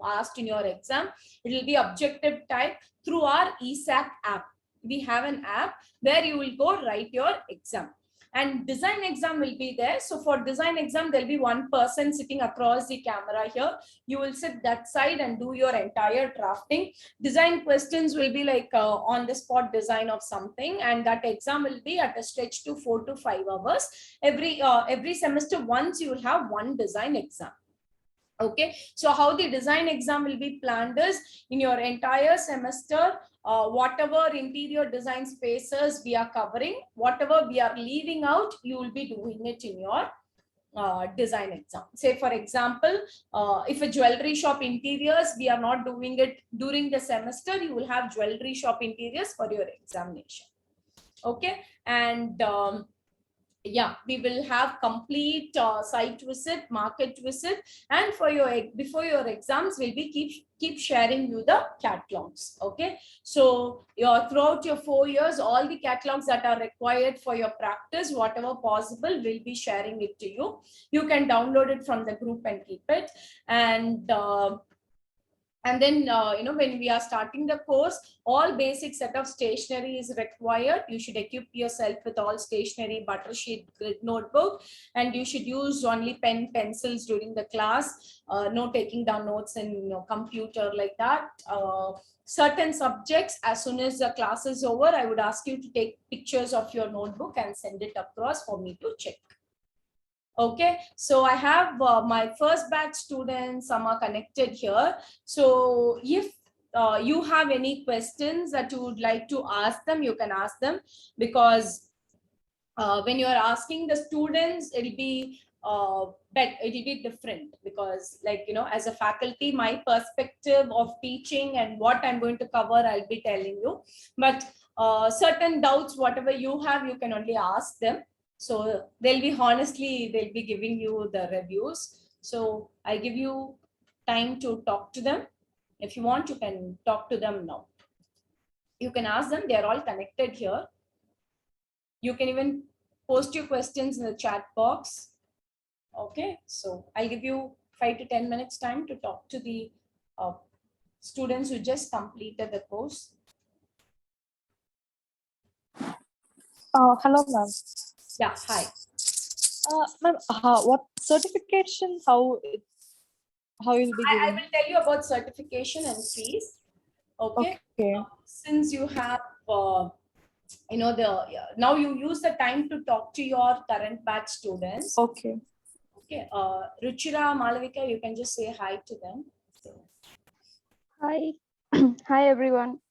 asked in your exam. It will be objective type through our ESAC app. We have an app where you will go write your exam. And design exam will be there. So for design exam, there'll be one person sitting across the camera here. You will sit that side and do your entire drafting. Design questions will be like on the spot design of something, and that exam will be at a stretch to 4 to 5 hours. Every semester once you will have one design exam. Okay, so how the design exam will be planned is, in your entire semester, whatever interior design spaces we are covering, whatever we are leaving out, you will be doing it in your design exam. Say for example, if a jewelry shop interiors, we are not doing it during the semester, you will have jewelry shop interiors for your examination. Okay, and Yeah, we will have complete site visit, market visit, and for your before your exams, we'll be keep sharing you the catalogs. Okay, so throughout your 4 years, all the catalogs that are required for your practice, whatever possible, we'll be sharing it to you. You can download it from the group and keep it. And then when we are starting the course, all basic set of stationery is required. You should equip yourself with all stationery, butter sheet, grid notebook, and you should use only pencils during the class. No taking down notes in computer like that. Certain subjects, as soon as the class is over, I would ask you to take pictures of your notebook and send it across for me to check. Okay, so I have my first batch students, some are connected here. So if you have any questions that you would like to ask them, you can ask them, because when you are asking the students, it'll be different, because as a faculty, my perspective of teaching and what I'm going to cover, I'll be telling you. But certain doubts, whatever you have, you can only ask them. So they'll be giving you the reviews. So I give you time to talk to them. If you want, you can talk to them now. You can ask them. They're all connected here. You can even post your questions in the chat box. Okay, so I'll give you 5 to 10 minutes time to talk to the students who just completed the course. Hello, ma'am. Yeah, hi. Ma'am, what certification? How you'll be I giving? will tell you about certification and fees. Okay. Since you have, now you use the time to talk to your current batch students. Okay. Okay. Ruchira, Malavika, you can just say hi to them. So. Hi. Hi, everyone.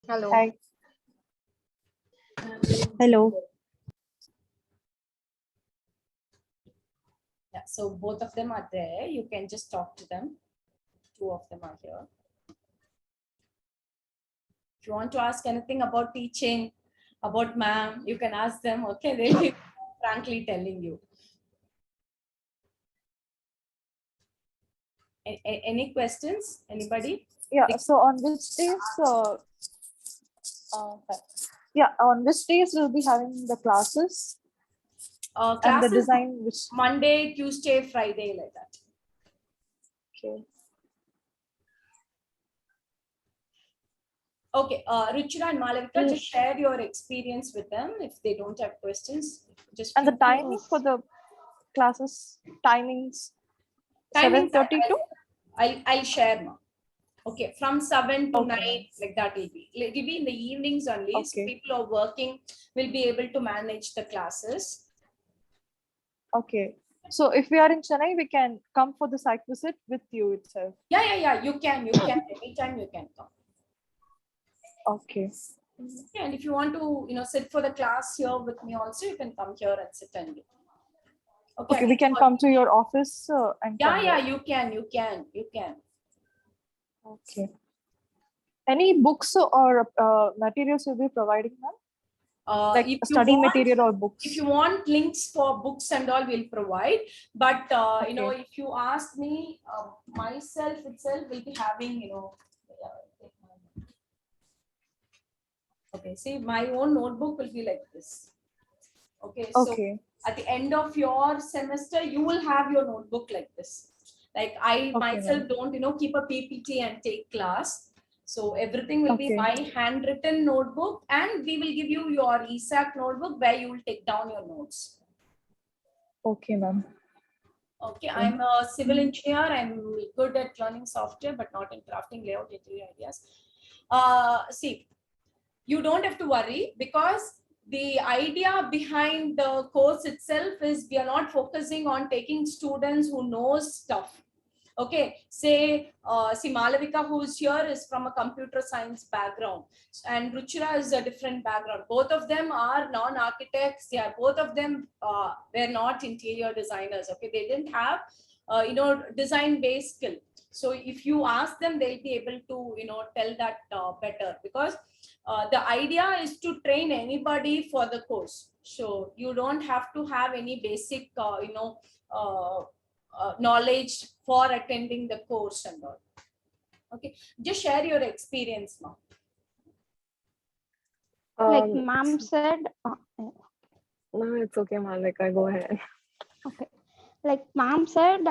Hello. Hi. Hello. Yeah, so both of them are there. You can just talk to them. 2 of them are here. If you want to ask anything about teaching, about ma'am, you can ask them. Okay, they'll be frankly telling you. Any questions? Anybody? Yeah. So on which days? On which days we'll be having the classes? And the Classes design, which Monday, Tuesday, Friday, like that. okay. Okay, Ruchira and Malavika, just share your experience with them if they don't have questions. Just And the timing for the classes timings. 7:30 to. I'll share now. Okay, from 7 to 9, Okay. like that will be. It will be in the evenings only. Okay. So people who are working will be able to manage the classes. Okay. So if we are in Chennai, we can come for the site visit with you itself. Yeah. You can. Anytime you can come. Okay. Yeah, and if you want to, sit for the class here with me also, you can come here and sit and do. Okay, we can come to your office and. Yeah, you can. Okay. Any books or materials you'll be providing, ma'am? Like study material or books? If you want links for books and all, we'll provide. But if you ask me, myself itself will be having, okay, see, my own notebook will be like this. Okay, so at the end of your semester, you will have your notebook like this. Like I myself don't, keep a PPT and take class. So everything will be my handwritten notebook, and we will give you your ESAC notebook where you will take down your notes. Okay, ma'am. Okay, I'm a civil engineer. I'm good at learning software, but not in crafting, layout, interior ideas. See, you don't have to worry, because the idea behind the course itself is we are not focusing on taking students who know stuff. Okay, say, see, Malavika, who is here, is from a computer science background, and Ruchira is a different background. Both of them are non-architects. Yeah, both of them were not interior designers. Okay, they didn't have, design-based skill. So if you ask them, they'll be able to, tell that better, because the idea is to train anybody for the course. So you don't have to have any basic, knowledge for attending the course and all. Okay, just share your experience now. Like ma'am said, No, it's okay, Malvika, go ahead. okay. Like ma'am said,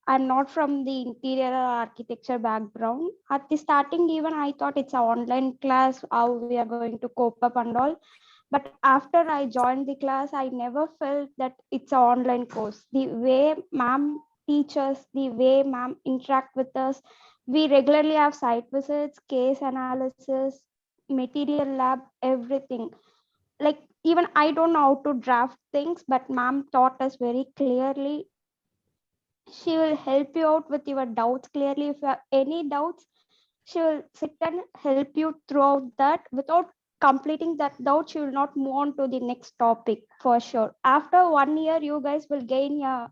I'm not from the interior or architecture background. At the starting, even I thought it's an online class, how we are going to cope up and all. But after I joined the class, I never felt that it's an online course. The way ma'am teaches, the way ma'am interact with us, we regularly have site visits, case analysis, material lab, everything. Like even I don't know how to draft things, but ma'am taught us very clearly. She will help you out with your doubts clearly. If you have any doubts, she will sit and help you throughout that. Without completing that doubt, she will not move on to the next topic for sure. After 1 year, you guys will gain a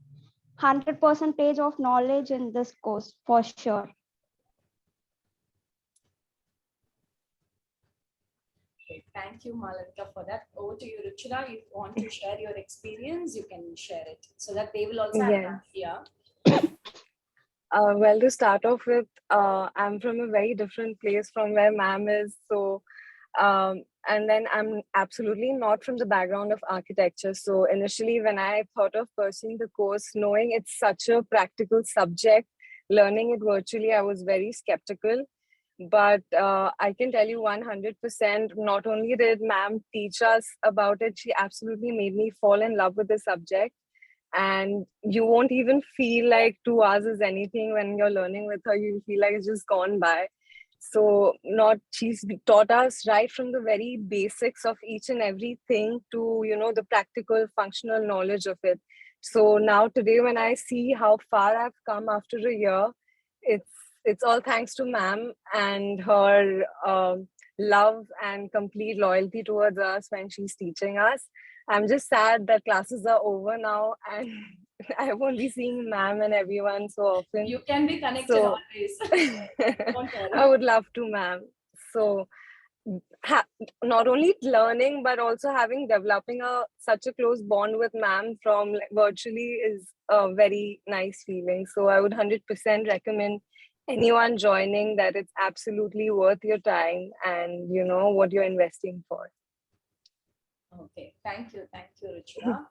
100% of knowledge in this course for sure. Okay, thank you, Malavika, for that. Over to you, Ruchira. If you want to share your experience, you can share it so that they will also have an idea. Well, to start off with, I'm from a very different place from where ma'am is. So, and then I'm absolutely not from the background of architecture. So initially, when I thought of pursuing the course, knowing it's such a practical subject, learning it virtually, I was very skeptical. But I can tell you 100%, not only did ma'am teach us about it, she absolutely made me fall in love with the subject. And you won't even feel like 2 hours is anything when you're learning with her. You feel like it's just gone by. So she's taught us right from the very basics of each and everything to, the practical functional knowledge of it. So now today, when I see how far I've come after a year, it's all thanks to ma'am and her love and complete loyalty towards us when she's teaching us. I'm just sad that classes are over now and I won't be seeing ma'am and everyone so often. You can be connected always. Don't worry. I would love to, ma'am. So not only learning, but also developing such a close bond with ma'am from virtually is a very nice feeling. So I would 100% recommend anyone joining that. It's absolutely worth your time and what you're investing for. Okay, thank you, Ruchira.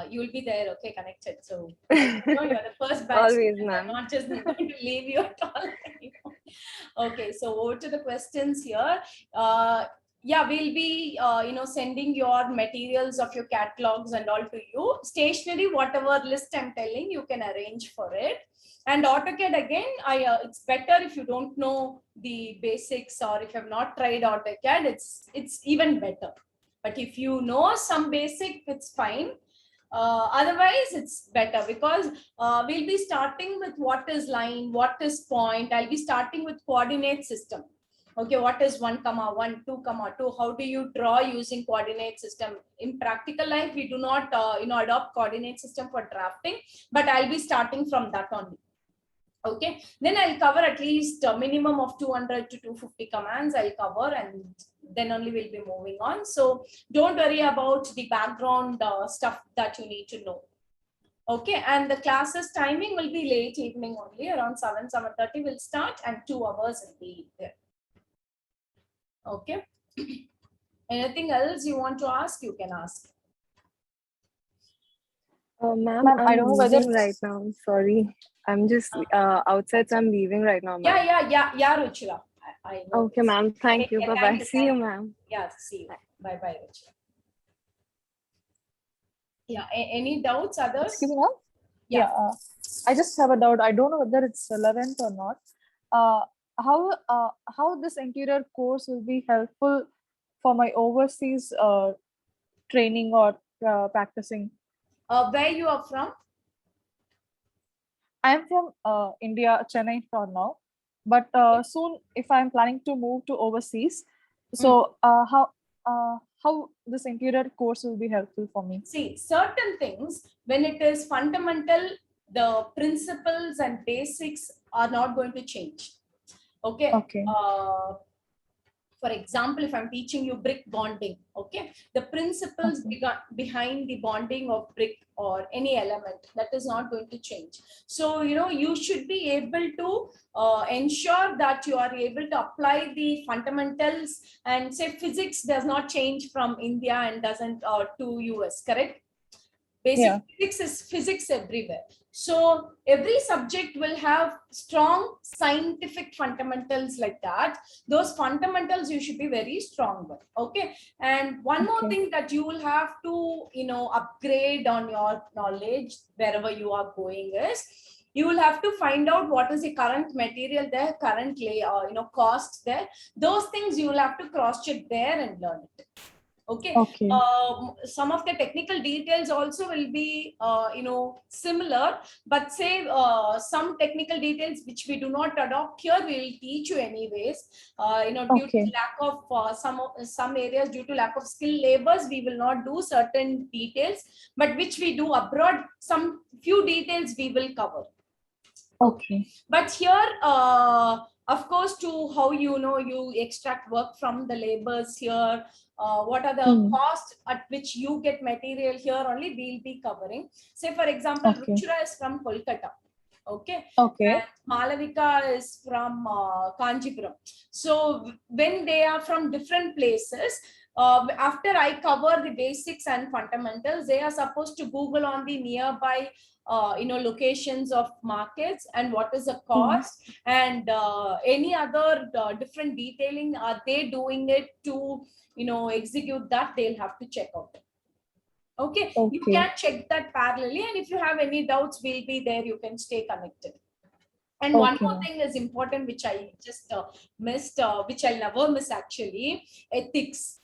You will be there, okay, connected. So you're the first batch. Always, ma'am. Not just going to leave you at all. Okay, so over to the questions here. Yeah, we'll be sending your materials of your catalogs and all to you. Stationery, whatever list I'm telling, you can arrange for it. And AutoCAD, again, it's better if you don't know the basics, or if you have not tried AutoCAD, it's even better. But if you know some basic, it's fine. Otherwise, it's better, because we'll be starting with what is line, what is point. I'll be starting with coordinate system. Okay, what is 1, 1, 2, 2? How do you draw using coordinate system? In practical life, we do not adopt coordinate system for drafting, but I'll be starting from that only. Okay, then I'll cover at least a minimum of 200 to 250 commands I'll cover, and then only we'll be moving on. So don't worry about the background stuff that you need to know. Okay, and the classes timing will be late evening only, around 7:30 we'll start, and 2 hours will be there. Okay. Anything else you want to ask, you can ask. Ma'am, I don't know whether right now. I'm sorry. I'm just outside, so I'm leaving right now. Yeah, Ruchira. I know. Okay, ma'am. Thank you. Bye-bye. See you, ma'am. Yeah, see you. Bye-bye, Ruchira. Yeah, any doubts, others? Excuse me, ma'am? Yeah. I just have a doubt. I don't know whether it's relevant or not. How this interior course will be helpful for my overseas training or practicing? Where you are from? I am from India, Chennai for now. But soon, if I'm planning to move to overseas, so how this interior course will be helpful for me? See, certain things, when it is fundamental, the principles and basics are not going to change. Okay. Okay. For example, if I'm teaching you brick bonding, okay, the principles behind the bonding of brick or any element, that is not going to change. So, you should be able to ensure that you are able to apply the fundamentals, and say physics does not change from India and doesn't to US, correct? Basic physics is physics everywhere. So every subject will have strong scientific fundamentals like that. Those fundamentals you should be very strong with. Okay. And one more thing that you will have to, upgrade on your knowledge wherever you are going is, you will have to find out what is the current material there, currently, cost there. Those things you will have to cross check there and learn it. Okay. Some of the technical details also will be, similar, but say some technical details which we do not adopt here, we will teach you anyways. Due to lack of some areas, due to lack of skilled labors, we will not do certain details, but which we do abroad, some few details we will cover. Okay. But here, of course, to how you extract work from the labors here, what are the costs at which you get material here only, we'll be covering. Say, for example, Ruchira is from Kolkata. Okay. And Malavika is from Kanjipuram. So when they are from different places, after I cover the basics and fundamentals, they are supposed to Google on the nearby locations of markets and what is the cost, and any other different detailing. Are they doing it to execute that? They'll have to check out. Okay. You can check that parallelly, and if you have any doubts, we'll be there. You can stay connected. And one more thing is important, which I just missed, which I'll never miss actually: ethics.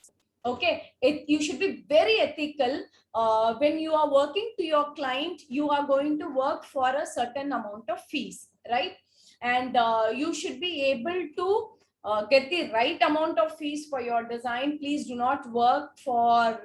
Okay, you should be very ethical. When you are working to your client, you are going to work for a certain amount of fees, right? And you should be able to get the right amount of fees for your design. Please do not work for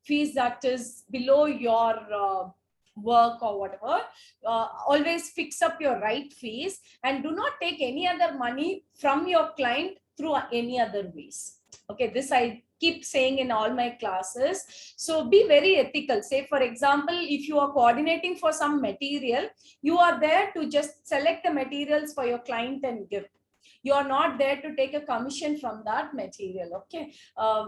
fees that is below your work or whatever. Always fix up your right fees, and do not take any other money from your client through any other ways. Okay, this I keep saying in all my classes. So be very ethical. Say, for example, if you are coordinating for some material, you are there to just select the materials for your client and give. You are not there to take a commission from that material. Okay.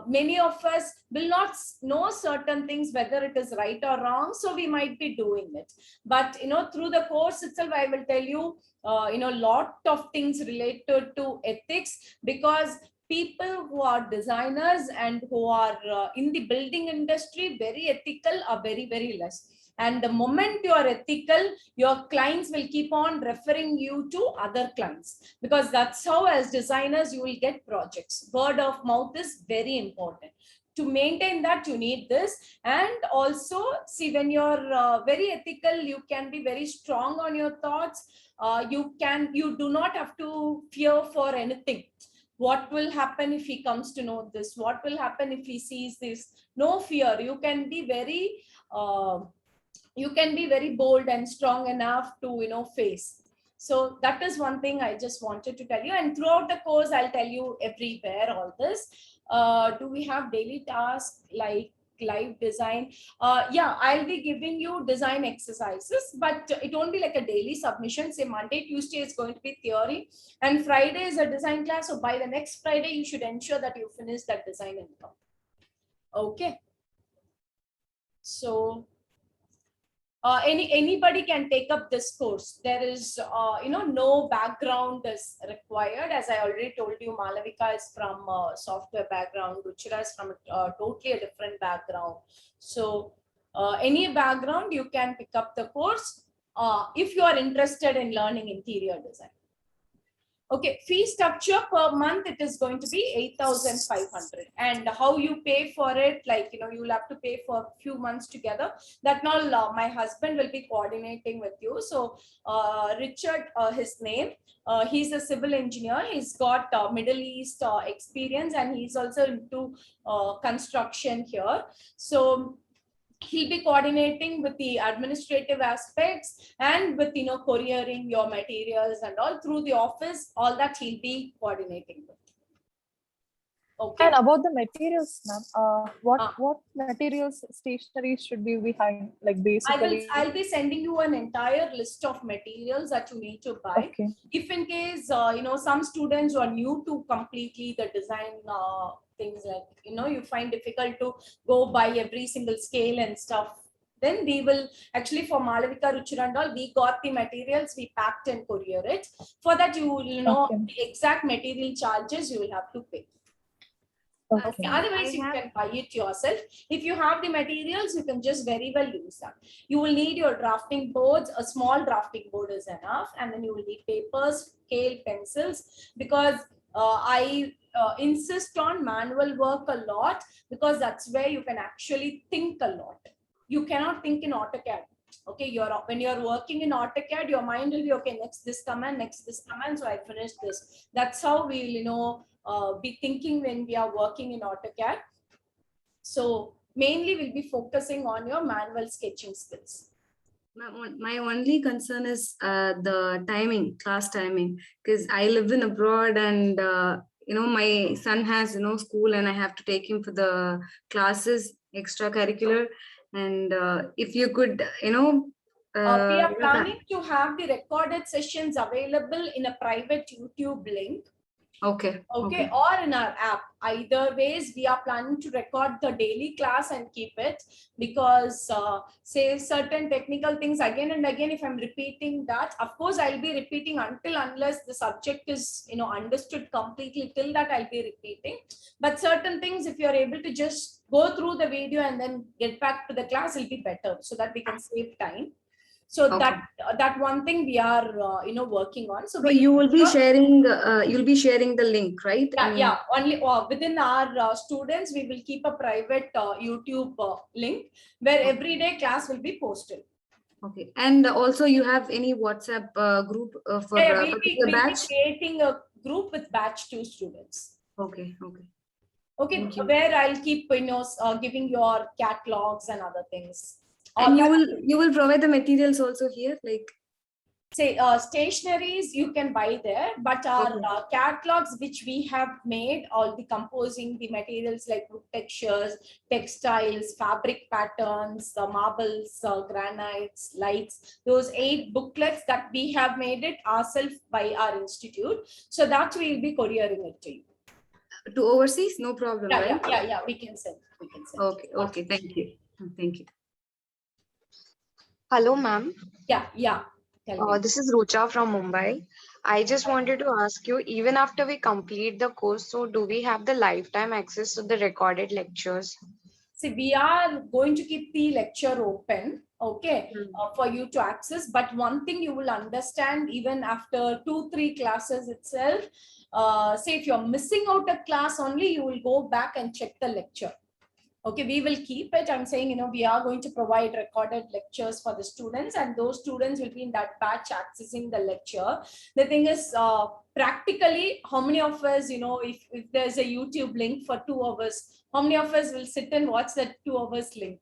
Many of us will not know certain things, whether it is right or wrong, so we might be doing it. But through the course itself, I will tell you lot of things related to ethics, because people who are designers and who are in the building industry, very ethical, are very, very less. And the moment you are ethical, your clients will keep on referring you to other clients, because that's how, as designers, you will get projects. Word of mouth is very important. To maintain that, you need this. And also, see, when you're very ethical, you can be very strong on your thoughts. You do not have to fear for anything. What will happen if he comes to know this? What will happen if he sees this? No fear. You can be very bold and strong enough to face. So that is one thing I just wanted to tell you. And throughout the course, I'll tell you everywhere all this. Do we have daily tasks like live design? Yeah, I'll be giving you design exercises, but it won't be like a daily submission. Say Monday, Tuesday is going to be theory, and Friday is a design class. So by the next Friday, you should ensure that you finish that design and come. Okay. So anybody can take up this course. There is no background is required. As I already told you, Malavika is from software background, Ruchira is from totally a different background. So any background, you can pick up the course if you are interested in learning interior design. Okay, fee structure per month, it is going to be 8,500. And how you pay for it, like, you'll have to pay for a few months together. That now my husband will be coordinating with you. So Richard, his name, he's a civil engineer. He's got Middle East experience, and he's also into construction here. So he'll be coordinating with the administrative aspects and with, couriering your materials and all through the office, all that he'll be coordinating with. Okay. And about the materials, ma'am, what Ah. materials, stationery should be behind, like basically? I'll be sending you an entire list of materials that you need to buy. Okay. If in case, some students are new to completely the design things, like, you find difficult to go by every single scale and stuff, then we will actually, for Malavika Ruchirandal, we got the materials, we packed and courier it. For that, Okay. the exact material charges you will have to pay. Okay. Otherwise, you can buy it yourself. If you have the materials, you can just very well use them. You will need your drafting boards. A small drafting board is enough, and then you will need papers, scale, pencils, because I insist on manual work a lot, because that's where you can actually think a lot. You cannot think in AutoCAD. Okay, when you're working in AutoCAD, your mind will be, okay, next this command, so I finished this. That's how we'll be thinking when we are working in AutoCAD. So mainly we'll be focusing on your manual sketching skills. My only concern is the timing, class timing, because I live in abroad, and my son has school, and I have to take him for the classes, extracurricular, and if you could We are planning to have the recorded sessions available in a private YouTube link. Okay, or in our app. Either ways, we are planning to record the daily class and keep it, because say certain technical things again and again, if I'm repeating that, of course I'll be repeating unless the subject is understood completely. Till that I'll be repeating. But certain things, if you're able to just go through the video and then get back to the class, it'll be better, so that we can save time. So that one thing we are working on. So you will be sharing the link, right? Yeah. Only within our students, we will keep a private YouTube link where every day class will be posted. Okay, and also you have any WhatsApp group for we'll be batch? creating a group with batch 2 students. Okay, where I'll keep giving your catalogs and other things. And you will provide the materials also here, like say stationaries you can buy there, but our catalogs which we have made, all the composing, the materials like wood textures, textiles, fabric patterns, marbles, granites, lights, those 8 booklets that we have made it ourselves by our institute, so that we will be couriering it to you. To overseas, no problem. Yeah, we can send. Okay, thank you. Hello, ma'am. Yeah. This is Rucha from Mumbai. I just wanted to ask you, even after we complete the course, so do we have the lifetime access to the recorded lectures? See, we are going to keep the lecture open, for you to access. But one thing you will understand, even after 2-3 classes itself, say if you're missing out a class only, you will go back and check the lecture. Okay, we will keep it. I'm saying, we are going to provide recorded lectures for the students, and those students will be in that batch accessing the lecture. The thing is, practically, how many of us, if there's a YouTube link for 2 hours, how many of us will sit and watch that 2 hours link?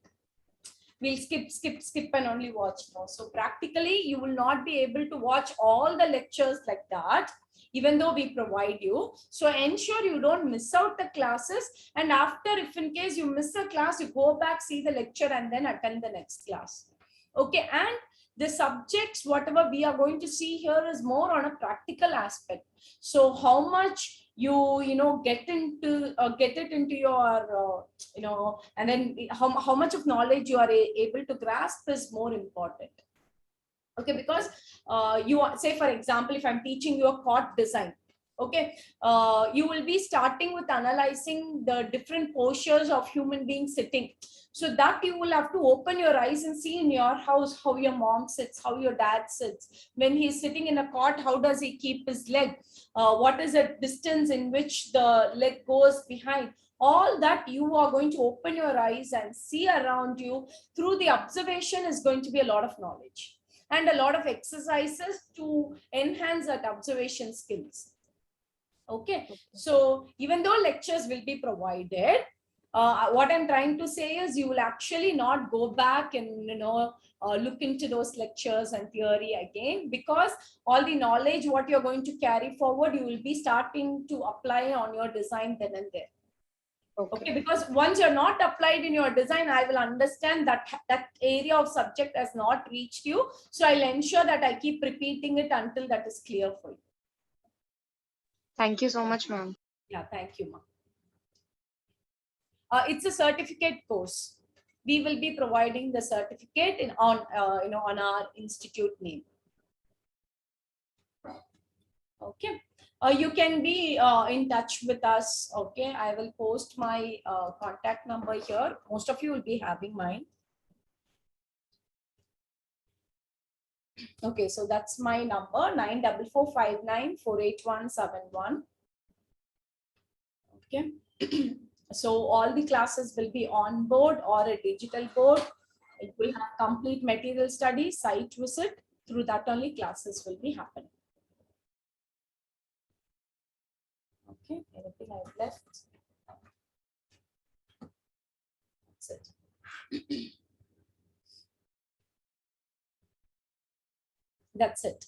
We'll skip and only watch more. So practically, you will not be able to watch all the lectures like that, even though we provide you. So ensure you don't miss out the classes. And after, if in case you miss a class, you go back, see the lecture, and then attend the next class. Okay, and the subjects, whatever we are going to see here, is more on a practical aspect. So how much you get it into your and then how much of knowledge you are able to grasp is more important. Okay, because say for example, if I'm teaching you a cot design, you will be starting with analyzing the different postures of human beings sitting, so that you will have to open your eyes and see in your house how your mom sits, how your dad sits. When he's sitting in a cot, how does he keep his leg? What is the distance in which the leg goes behind? All that you are going to open your eyes and see around you through the observation is going to be a lot of knowledge and a lot of exercises to enhance that observation skills. Okay, so even though lectures will be provided, What I'm trying to say is you will actually not go back and look into those lectures and theory again, because all the knowledge what you're going to carry forward, you will be starting to apply on your design then and there. Okay, because once you're not applied in your design, I will understand that that area of subject has not reached you. So I'll ensure that I keep repeating it until that is clear for you. Thank you so much, ma'am. Yeah, thank you, ma'am. It's a certificate course. We will be providing the certificate on our institute name. Okay. You can be in touch with us. Okay, I will post my contact number here. Most of you will be having mine. Okay, so that's my number, 9445948171. Okay. So all the classes will be on board or a digital board. It will have complete material study, site visit. Through that only classes will be happening. Okay, anything I've left? That's it. That's it.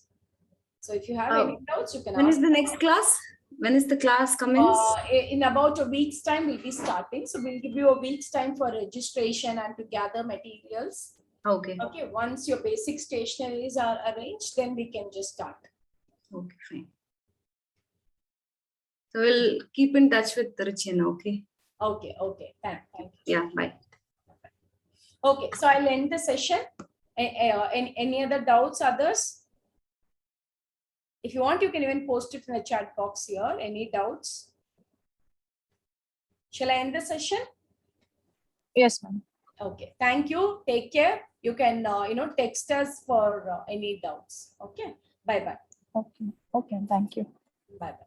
So if you have any doubts, you can When ask. is the next class? When is the class commence? In about a week's time, we'll be starting. So we'll give you a week's time for registration and to gather materials. Okay. Okay, once your basic stationaries are arranged, then we can just start. Okay, fine. So we'll keep in touch with Ruchina, okay? Okay, okay. Thank you. Yeah, bye. Okay, so I'll end the session. Any other doubts, others? If you want, you can even post it in the chat box here. Any doubts? Shall I end the session? Yes, ma'am. Okay, thank you. Take care. You can, text us for any doubts. Okay, bye-bye. Okay. Okay, thank you. Bye-bye.